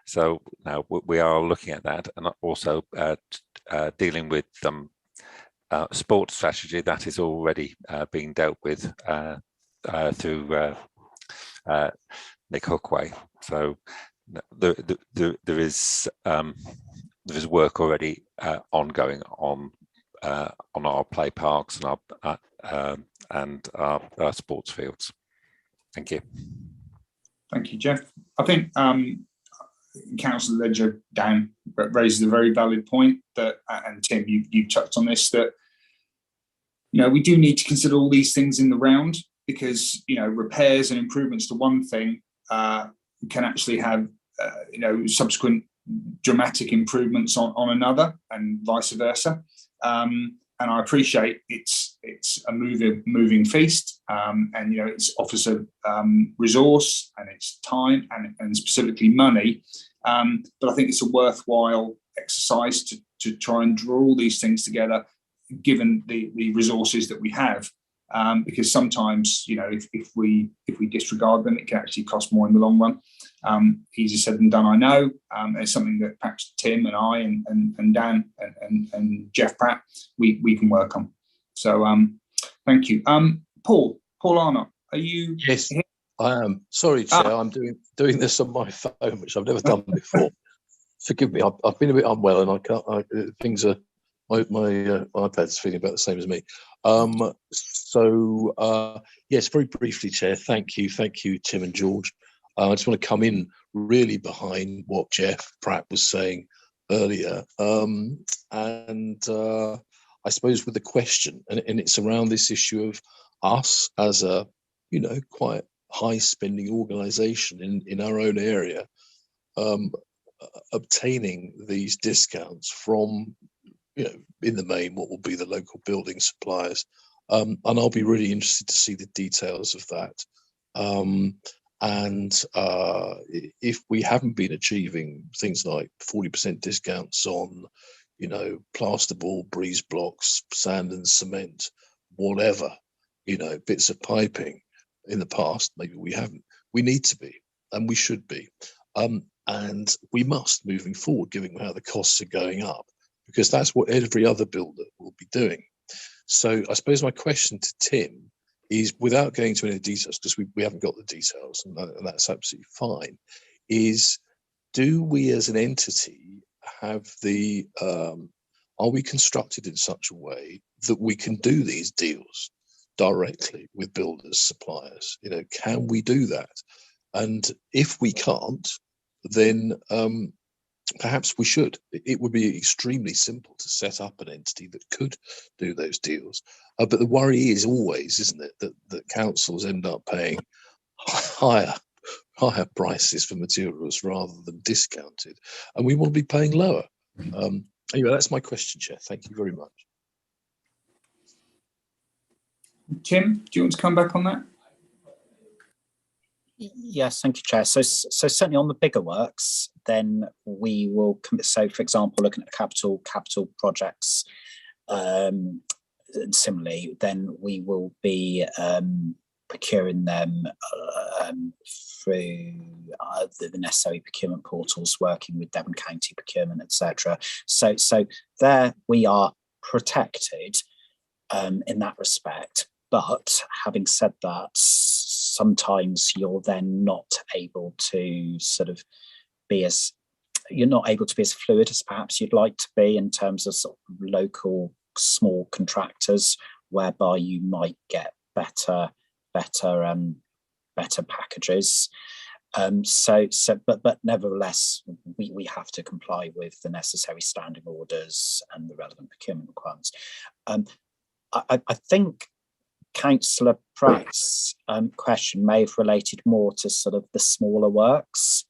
So now we are looking at that, and also dealing with sports strategy that is already being dealt with through Nick Hookway. So there is work already ongoing on our play parks and our sports fields. Thank you. Thank you, Jeff. I think Councillor Ledger Dan raises a very valid point that, and Tim, you touched on this, that we do need to consider all these things in the round, because repairs and improvements to one thing can actually have subsequent dramatic improvements on another, and vice versa. And I appreciate it's a moving feast, and it's officer resource, and it's time, and specifically money. But I think it's a worthwhile exercise to try and draw all these things together, given the resources that we have. Because sometimes, if we disregard them, it can actually cost more in the long run. Easier said than done, I know. It's something that perhaps Tim and I and Dan and Jeff Pratt we can work on. So thank you. Paul Arnott, are you? Yes, here? I am. Sorry, Chair, I'm doing this on my phone, which I've never done before. Forgive me, I've been a bit unwell, and I can't. Things are. My iPad's feeling about the same as me. Yes, very briefly, Chair. Thank you, Tim and George. I just want to come in really behind what Jeff Pratt was saying earlier, and I suppose with the question, and it's around this issue of us as a quite high spending organisation in our own area, obtaining these discounts from in the main what will be the local building suppliers, and I'll be really interested to see the details of that. And if we haven't been achieving things like 40% discounts on, plasterboard, breeze blocks, sand and cement, whatever, bits of piping in the past, maybe we haven't. We need to be, and we should be, and we must moving forward, given how the costs are going up, because that's what every other builder will be doing. So I suppose my question to Tim is, without going into any details, because we haven't got the details, and that's absolutely fine, is do we as an entity have are we constructed in such a way that we can do these deals directly with builders, suppliers? Can we do that? And if we can't, then perhaps we should. It would be extremely simple to set up an entity that could do those deals. But the worry is always, isn't it, that councils end up paying higher higher prices for materials rather than discounted, and we want to be paying lower. Anyway, that's my question, Chair. Thank you very much. Tim, do you want to come back on that? Yes, thank you, Chair. So certainly on the bigger works, then we will commit. So, for example, looking at capital projects, similarly, then we will be procuring them through the necessary procurement portals, working with Devon County Procurement, etc. So there we are protected in that respect. But having said that, sometimes you're then not able to sort of be as, you're not able to be as fluid as perhaps you'd like to be in terms of sort of local small contractors, whereby you might get better packages. But nevertheless, we have to comply with the necessary standing orders and the relevant procurement requirements. I think Councillor Pratt's question may have related more to sort of the smaller works.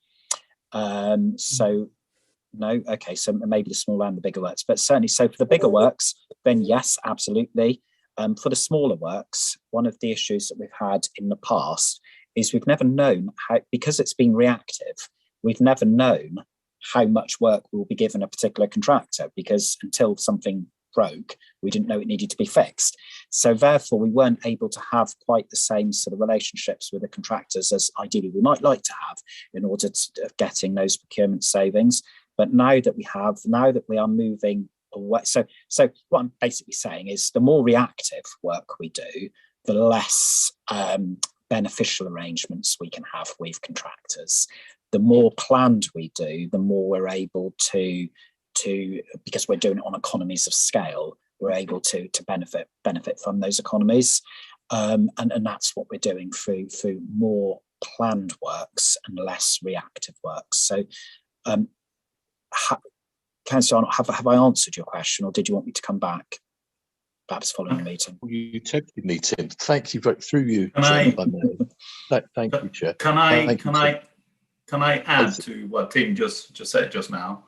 So no, okay, so maybe the smaller and the bigger works, but certainly, so for the bigger works, then yes, absolutely. For the smaller works, one of the issues that we've had in the past is we've never known how, because it's been reactive, we've never known how much work will be given a particular contractor, because until something broke, we didn't know it needed to be fixed. So therefore, we weren't able to have quite the same sort of relationships with the contractors as ideally we might like to have in order to getting those procurement savings. But now that we are moving away, so what I'm basically saying is the more reactive work we do, the less beneficial arrangements we can have with contractors. The more planned we do, the more we're able to, because we're doing it on economies of scale, we're able to benefit from those economies, and that's what we're doing through more planned works and less reactive works. So, Councillor Arnott, have I answered your question, or did you want me to come back, perhaps following the meeting? You tempted me, Tim. Thank you through you, Can Chair. I- Thank you, Chair. Can I add to what Tim just said just now?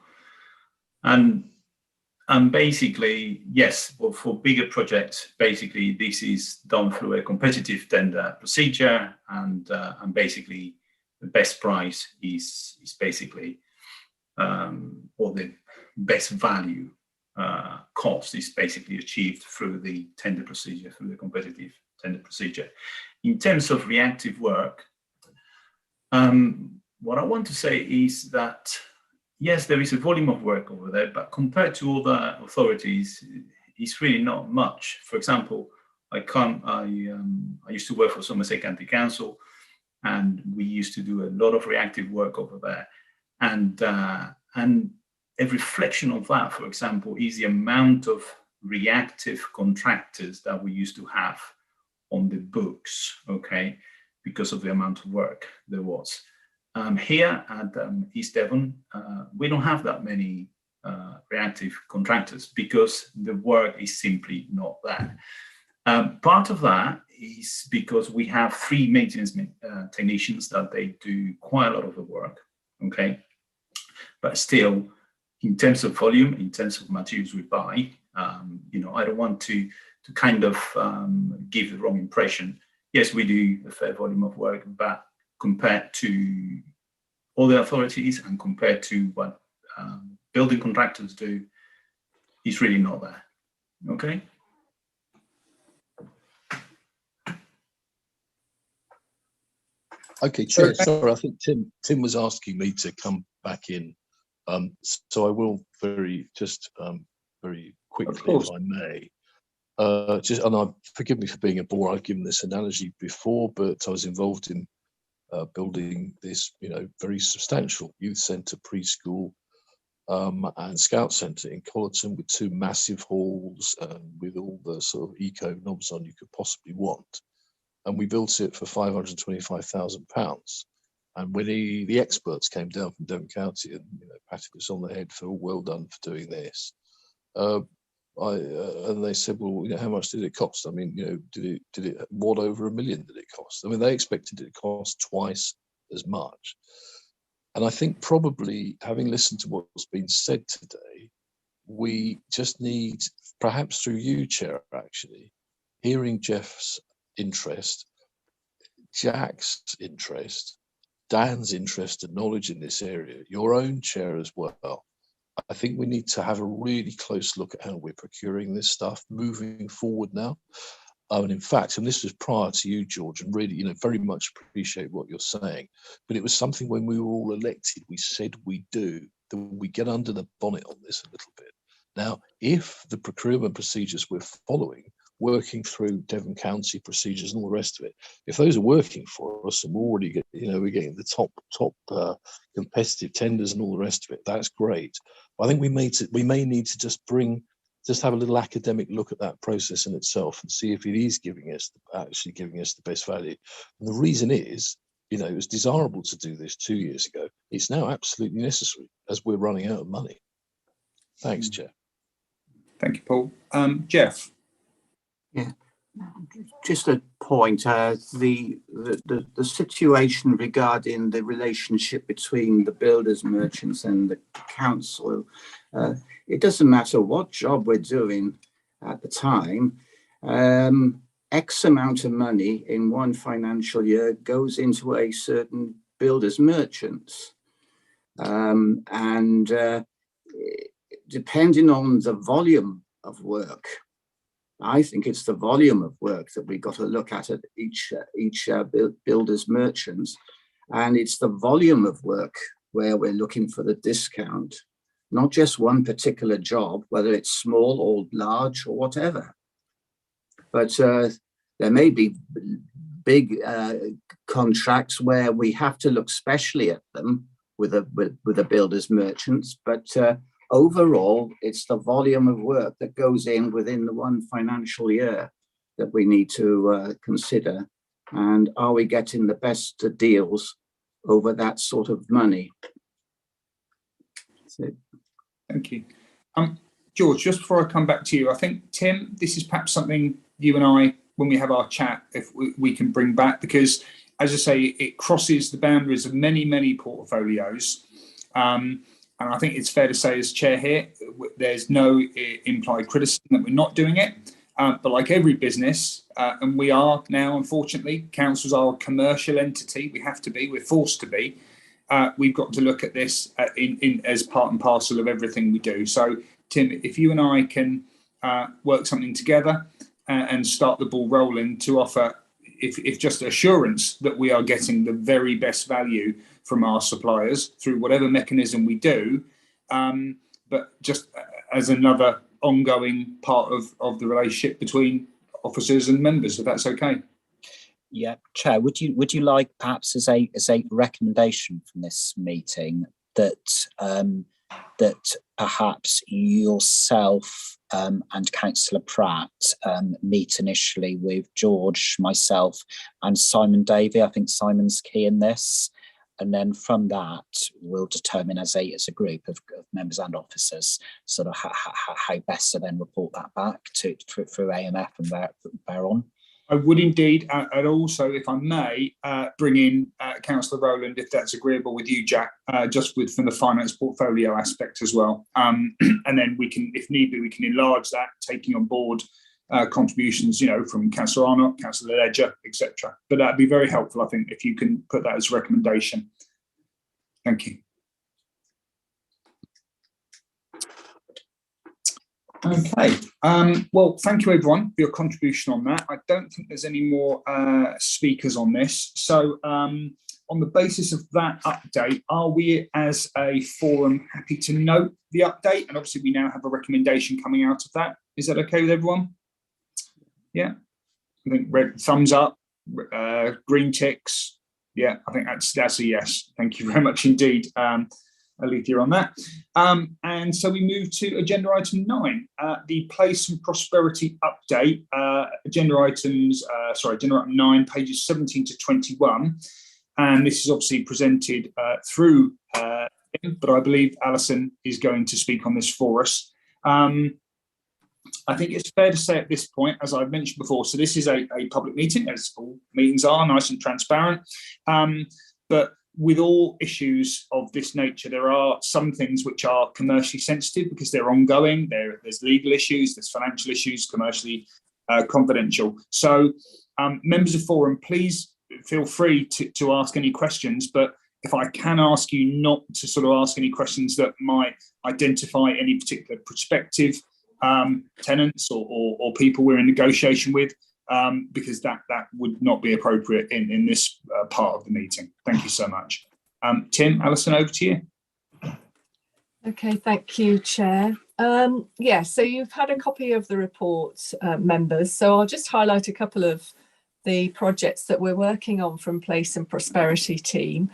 And basically, yes, well, for bigger projects, basically this is done through a competitive tender procedure, and basically the best price is basically or the best value cost is basically achieved through the tender procedure, through the competitive tender procedure. In terms of reactive work, what I want to say is that yes, there is a volume of work over there, but compared to other authorities, it's really not much. For example, I used to work for Somerset County Council, and we used to do a lot of reactive work over there. And a reflection of that, for example, is the amount of reactive contractors that we used to have on the books, okay, because of the amount of work there was. Here at East Devon, we don't have that many reactive contractors because the work is simply not there. Part of that is because we have 3 maintenance technicians that they do quite a lot of the work, okay? But still, in terms of volume, in terms of materials we buy, I don't want to kind of give the wrong impression. Yes, we do a fair volume of work, but compared to other authorities and compared to what building contractors do, it's really not there. Okay. Okay, Chair. Sorry, I think Tim was asking me to come back in, so I will very quickly, if I may. Forgive me for being a bore. I've given this analogy before, but I was involved in building this, very substantial youth centre, preschool, and scout centre in Collerton with 2 massive halls with all the sort of eco knobs on you could possibly want. And we built it for £525,000. And when the experts came down from Devon County and patted us on the head for, oh, well done for doing this, and they said, well, how much did it cost? I mean, did it what over £1 million did it cost? I mean, they expected it to cost twice as much. And I think probably, having listened to what's been said today, we just need, perhaps through you, Chair, actually, hearing Jeff's interest, Jack's interest, Dan's interest and knowledge in this area, your own, Chair, as well. I think we need to have a really close look at how we're procuring this stuff moving forward now. And in fact, and this was prior to you, George, and really, very much appreciate what you're saying, but it was something when we were all elected, we said we do, that we get under the bonnet on this a little bit. Now, if the procurement procedures we're following, working through Devon County procedures and all the rest of it, if those are working for us and we're already we're getting the top competitive tenders and all the rest of it, that's great. But I think we may need to just have a little academic look at that process in itself and see if it is actually giving us the best value. And the reason is, it was desirable to do this 2 years ago. It's now absolutely necessary as we're running out of money. Thanks, Chair. Thank you, Paul. Jeff. Yeah, just a point. The situation regarding the relationship between the builders, merchants, and the council. It doesn't matter what job we're doing at the time. X amount of money in one financial year goes into a certain builders, merchants, and depending on the volume of work. I think it's the volume of work that we've got to look at each builders, merchants, and it's the volume of work where we're looking for the discount, not just one particular job, whether it's small or large or whatever. But there may be big contracts where we have to look specially at them with the builders, merchants, but overall, it's the volume of work that goes in within the one financial year that we need to consider. And are we getting the best deals over that sort of money? That's it. Thank you. George, just before I come back to you, I think, Tim, this is perhaps something you and I, when we have our chat, if we can bring back, because, as I say, it crosses the boundaries of many, many portfolios. And I think it's fair to say, as chair here, there's no implied criticism that we're not doing it. But like every business, and we are now, unfortunately, councils are a commercial entity. We have to be, we're forced to be. We've got to look at this in as part and parcel of everything we do. So, Tim, if you and I can work something together and start the ball rolling to offer, if just assurance that we are getting the very best value from our suppliers through whatever mechanism we do, but just as another ongoing part of the relationship between officers and members, if that's okay. Yeah, Chair, would you like perhaps as a recommendation from this meeting that that perhaps yourself and Councillor Pratt meet initially with George, myself, and Simon Davey? I think Simon's key in this. And then from that, we'll determine as a group of members and officers sort of how best to then report that back through AMF and there on. I would indeed, and also, if I may, bring in Councillor Rowland, if that's agreeable with you, Jack, just from the finance portfolio aspect as well. And then we can, if need be, we can enlarge that, taking on board contributions, from Councillor Arnott, Councillor Ledger, etc. But that'd be very helpful, I think, if you can put that as a recommendation. Thank you. Okay. Well, thank you, everyone, for your contribution on that. I don't think there's any more speakers on this. So on the basis of that update, are we as a forum happy to note the update? And obviously, we now have a recommendation coming out of that. Is that okay with everyone? Yeah. I think red thumbs up, green ticks. Yeah, I think that's a yes. Thank you very much indeed. Alethea on that. And so we move to agenda item 9, the place and prosperity update. Agenda item 9, pages 17 to 21. And this is obviously presented through him, but I believe Alison is going to speak on this for us. I think it's fair to say at this point, as I've mentioned before, so this is a public meeting, as all meetings are, nice and transparent. But with all issues of this nature, there are some things which are commercially sensitive because they're ongoing. There's legal issues, there's financial issues, commercially confidential. So members of Forum, please feel free to ask any questions, but if I can ask you not to sort of ask any questions that might identify any particular prospective tenants or people we're in negotiation with, because that would not be appropriate in this part of the meeting. Thank you so much. Tim, Alison, over to you. Okay, thank you, Chair. Yeah, so you've had a copy of the report, members, so I'll just highlight a couple of the projects that we're working on from Place and Prosperity team.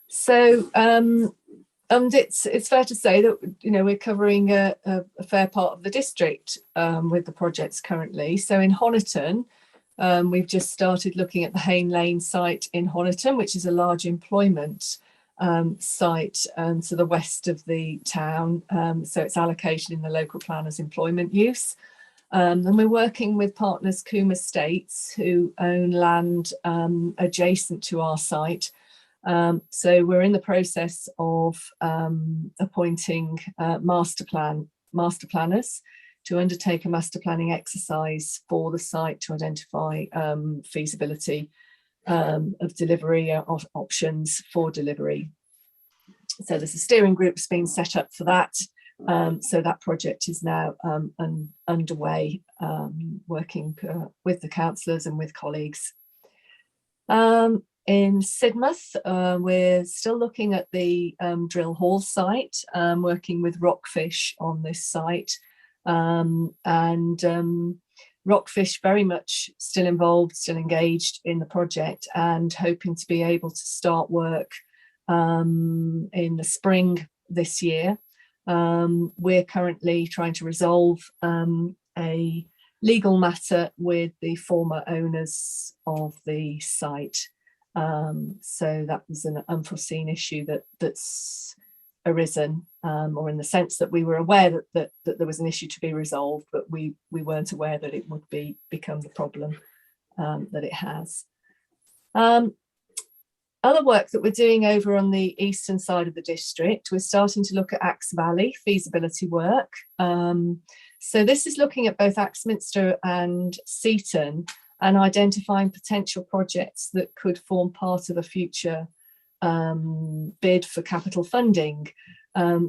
So, and it's fair to say that, you know, we're covering a fair part of the district with the projects currently. So in Honiton, we've just started looking at the Hayne Lane site in Honiton, which is a large employment site to the west of the town. So it's allocated in the local planner's employment use. And we're working with partners Coombe Estates, who own land adjacent to our site. So we're in the process of appointing master planners to undertake a master planning exercise for the site to identify feasibility of delivery of options for delivery. So there's a steering group that's been set up for that. So that project is now underway, working with the councillors and with colleagues. In Sidmouth, we're still looking at the Drill Hall site, working with Rockfish on this site. Rockfish very much still involved, still engaged in the project and hoping to be able to start work in the spring this year. We're currently trying to resolve a legal matter with the former owners of the site. So that was an unforeseen issue that's arisen, or in the sense that we were aware that there was an issue to be resolved, but we weren't aware that it would become the problem that it has. Other work that we're doing over on the eastern side of the district, we're starting to look at Axe Valley feasibility work. So this is looking at both Axminster and Seaton and identifying potential projects that could form part of a future bid for capital funding.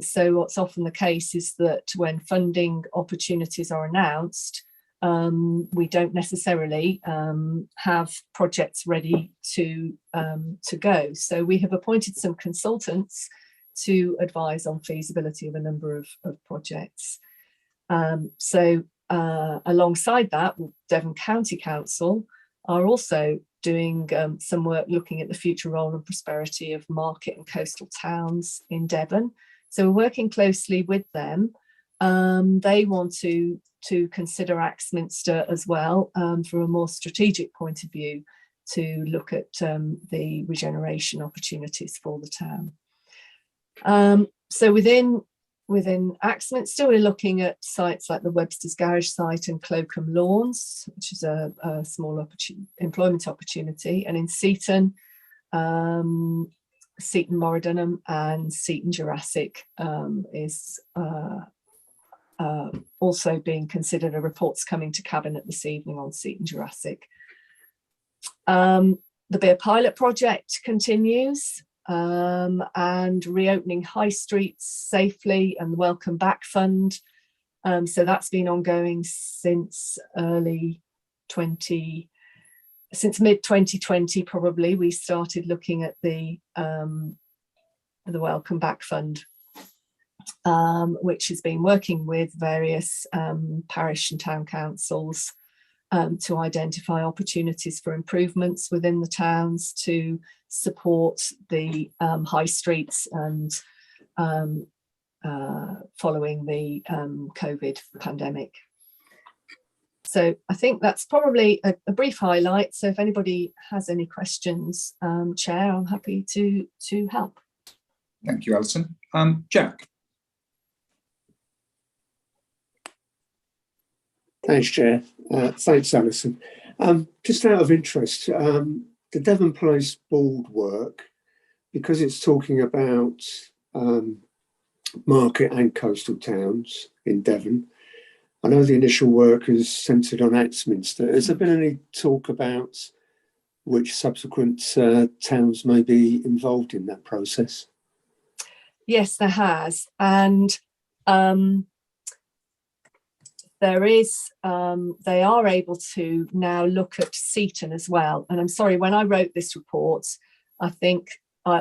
So what's often the case is that when funding opportunities are announced, we don't necessarily have projects ready to go. So we have appointed some consultants to advise on feasibility of a number of projects. Alongside that, Devon County Council are also doing some work looking at the future role and prosperity of market and coastal towns in Devon. So we're working closely with them. They want to consider Axminster as well from a more strategic point of view to look at the regeneration opportunities for the town. So within Axminster, we're looking at sites like the Webster's Garage site and Cloakham Lawns, which is a small employment opportunity. And in Seaton, Seaton Moradunham and Seaton Jurassic is also being considered. A report's coming to Cabinet this evening on Seaton Jurassic. The Beer Pilot project continues. And reopening high streets safely and the Welcome Back Fund. So that's been ongoing since mid-2020 probably. We started looking at the Welcome Back Fund, which has been working with various parish and town councils to identify opportunities for improvements within the towns to support the high streets and following the COVID pandemic. So I think that's probably a brief highlight. So if anybody has any questions, Chair, I'm happy to help. Thank you, Alison. Jack. Thanks, Chair. Thanks, Alison. Just out of interest, the Devon Place board work, because it's talking about market and coastal towns in Devon, I know the initial work is centred on Axminster. Has there been any talk about which subsequent towns may be involved in that process? Yes, there has. And there is, they are able to now look at Seaton as well. And I'm sorry, when I wrote this report, I think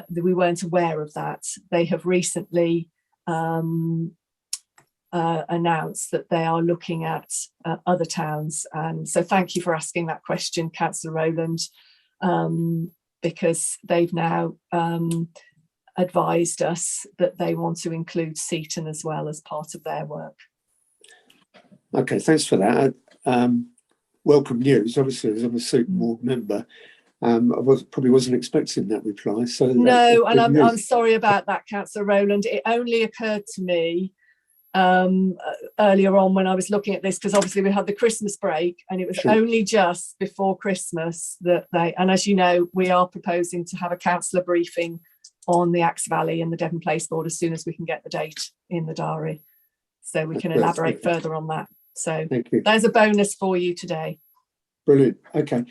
we weren't aware of that. They have recently announced that they are looking at other towns. And so thank you for asking that question, Councillor Rowland, because they've now advised us that they want to include Seaton as well as part of their work. Okay, thanks for that. Welcome news. Obviously, as I'm a Seaton ward member, I probably wasn't expecting that reply. So no, and I'm sorry about that, Councillor Rowland. It only occurred to me earlier on when I was looking at this, because obviously we had the Christmas break, and it was only just before Christmas that and as you know, we are proposing to have a councillor briefing on the Axe Valley and the Devon Place Board as soon as we can get the date in the diary, so we can elaborate further on that. So there's a bonus for you today. Brilliant. Okay.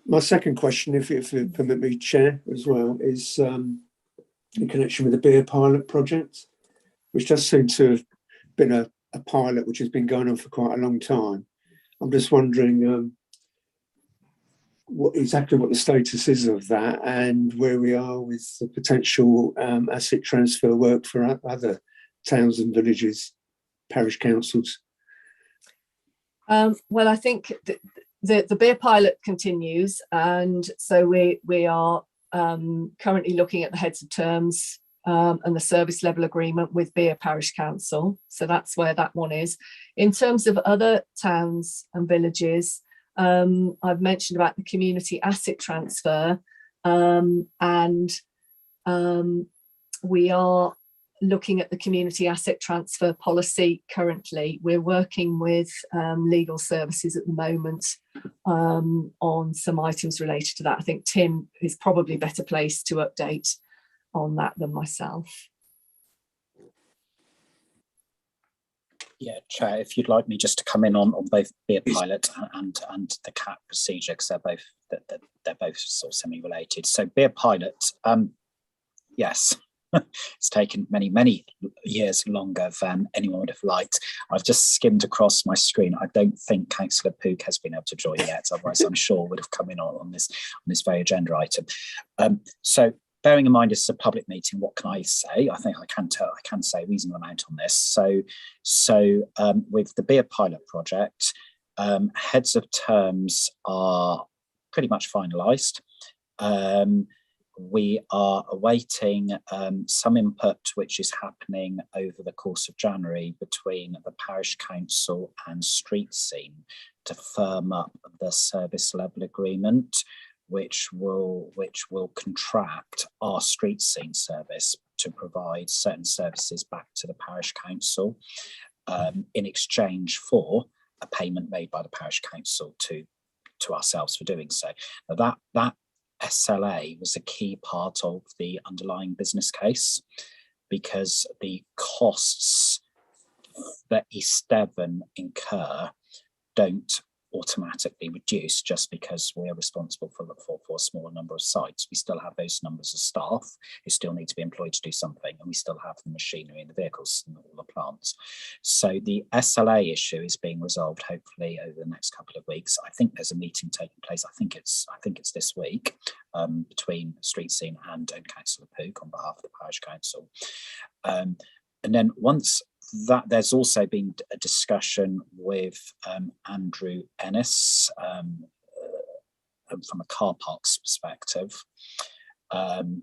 My second question, if you permit me, Chair, as well, is in connection with the beer pilot project, which does seem to have been a pilot which has been going on for quite a long time. I'm just wondering exactly what the status is of that and where we are with the potential asset transfer work for other towns and villages, parish councils. Well, I think the beer pilot continues, and so we are currently looking at the heads of terms and the service level agreement with Beer Parish Council. So that's where that one is. In terms of other towns and villages, I've mentioned about the community asset transfer, and we are looking at the community asset transfer policy currently. We're working with legal services at the moment on some items related to that. I think Tim is probably better placed to update on that than myself. Yeah, Chair, if you'd like me just to come in on both beer pilot and the CAP procedure, because they're both sort of semi-related. So beer pilot, yes, it's taken many years longer than anyone would have liked. I've just skimmed across my screen. I don't think Councillor Pook has been able to join yet, otherwise I'm sure would have come in on this very agenda item. So bearing in mind this is a public meeting, what can I say? I think I can say a reasonable amount on this. So with the beer pilot project, heads of terms are pretty much finalised. We are awaiting some input which is happening over the course of January between the parish council and street scene to firm up the service level agreement, which will contract our street scene service to provide certain services back to the parish council in exchange for a payment made by the parish council to ourselves for doing so. Now that SLA was a key part of the underlying business case, because the costs that East Devon incur don't automatically reduce just because we're responsible for a smaller number of sites. We still have those numbers of staff who still need to be employed to do something, and we still have the machinery and the vehicles and all the plants. So the SLA issue is being resolved hopefully over the next couple of weeks. I think there's a meeting taking place. I think it's this week between Street Scene and Councillor Pook on behalf of the parish council. And then once that, there's also been a discussion with Andrew Ennis from a car parks perspective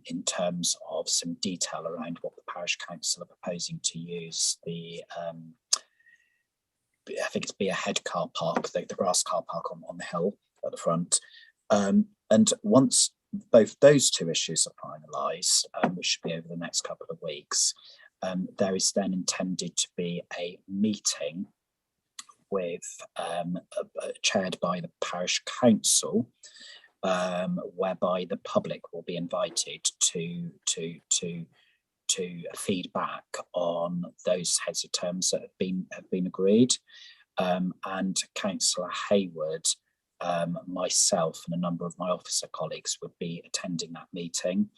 in terms of some detail around what the parish council are proposing to use the I think it's Be Ahead car park, the grass car park on the hill at the front. And once both those two issues are finalised, which should be over the next couple of weeks, there is then intended to be a meeting with chaired by the parish council whereby the public will be invited to feedback on those heads of terms that have been agreed. And Councillor Hayward, myself and a number of my officer colleagues would be attending that meeting.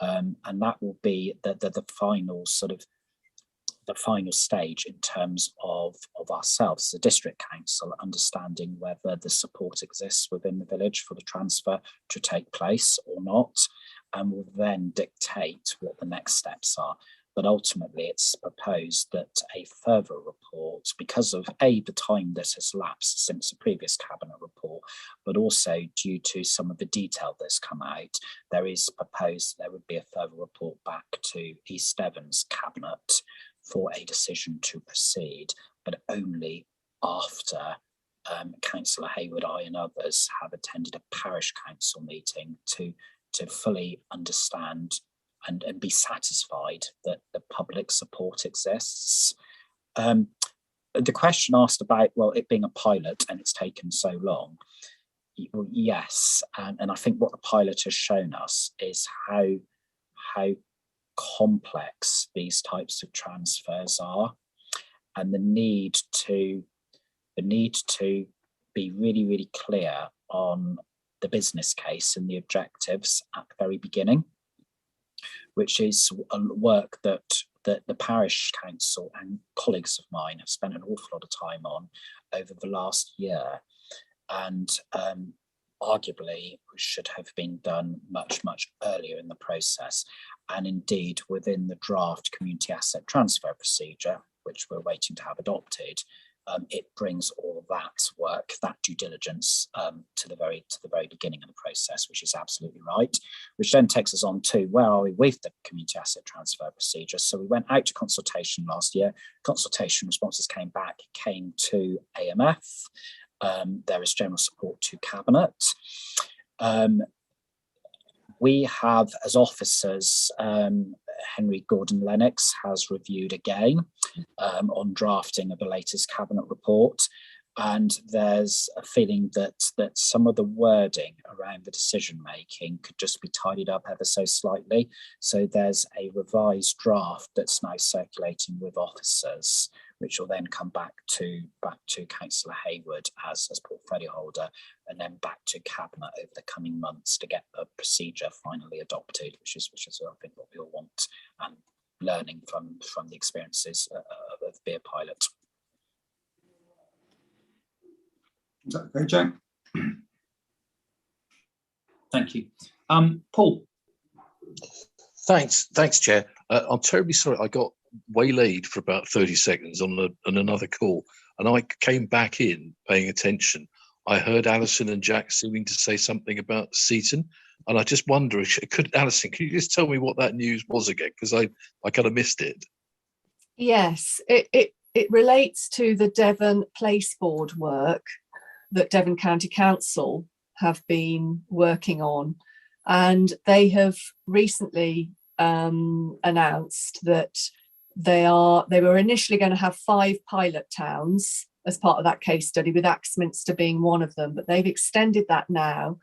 And that will be the final the final stage in terms of ourselves as a district council, understanding whether the support exists within the village for the transfer to take place or not, and will then dictate what the next steps are. But ultimately, it's proposed that a further report, because of the time that has lapsed since the previous cabinet report, but also due to some of the detail that's come out, there is proposed there would be a further report back to East Devon's cabinet for a decision to proceed, but only after Councillor Hayward, I and others have attended a parish council meeting to fully understand and be satisfied that the public support exists. The question asked about, well, it being a pilot and it's taken so long, yes, and I think what the pilot has shown us is how complex these types of transfers are, and the need to be really, really clear on the business case and the objectives at the very beginning, which is work that the parish council and colleagues of mine have spent an awful lot of time on over the last year, and arguably should have been done much earlier in the process. And indeed, within the draft community asset transfer procedure, which we're waiting to have adopted, it brings all of that work, that due diligence, to the very beginning of the process, which is absolutely right. Which then takes us on to where are we with the community asset transfer procedure. So we went out to consultation last year. Consultation responses came to AMF. There is general support to cabinet. We have, as officers, Henry Gordon-Lennox has reviewed again on drafting of the latest cabinet report, and there's a feeling that some of the wording around the decision making could just be tidied up ever so slightly. So there's a revised draft that's now circulating with officers, which will then come back to Councillor Hayward as portfolio holder, and then back to cabinet over the coming months to get a procedure finally adopted, which is I think what we all want, and learning from the experiences of beer pilot. Is that okay, Jack? Thank you. Paul. Thanks, Chair. I'm terribly sorry. I got waylaid for about 30 seconds on another call, and I came back in paying attention. I heard Alison and Jack seeming to say something about Seaton, and I just wonder, Alison, could you just tell me what that news was again? Because I kind of missed it. Yes, it relates to the Devon Place Board work that Devon County Council have been working on, and they have recently announced that they were initially going to have 5 pilot towns as part of that case study, with Axminster being one of them, but they've extended that now.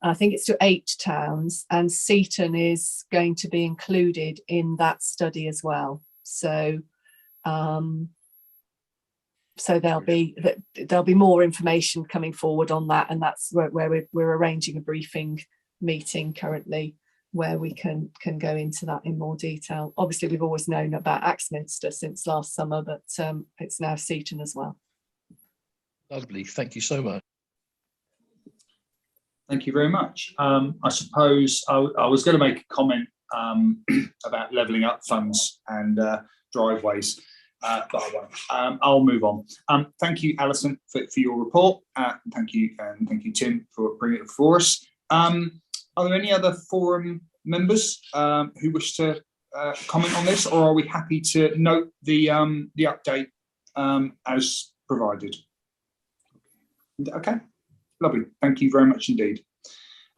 I think it's to 8 towns, and Seaton is going to be included in that study as well. So there'll be more information coming forward on that, and that's where we're arranging a briefing meeting currently, where we can go into that in more detail. Obviously, we've always known about Axminster since last summer, but it's now Seaton as well. Lovely, thank you so much. Thank you very much. I suppose I was going to make a comment about levelling up funds and driveways, but I won't. I'll move on. Thank you, Alison, for your report. Thank you, and thank you, Tim, for bringing it for us. Are there any other forum members who wish to comment on this, or are we happy to note the update as provided? Okay, lovely. Thank you very much indeed.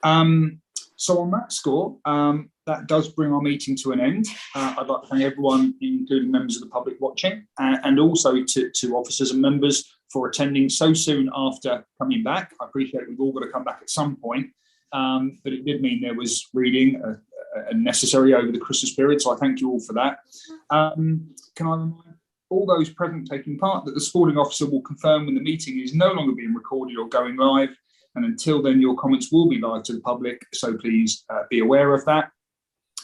So on that score, that does bring our meeting to an end. I'd like to thank everyone, including members of the public watching, and also to officers and members for attending so soon after coming back. I appreciate we've all got to come back at some point. but it did mean there was reading necessary over the Christmas period. So I thank you all for that. Can I remind all those present taking part that the sporting officer will confirm when the meeting is no longer being recorded or going live. And until then, your comments will be live to the public. So please be aware of that,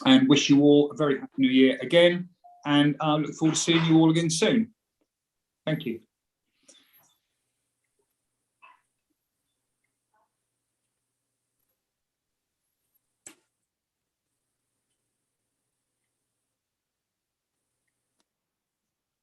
and wish you all a very happy new year again. And I look forward to seeing you all again soon. Thank you.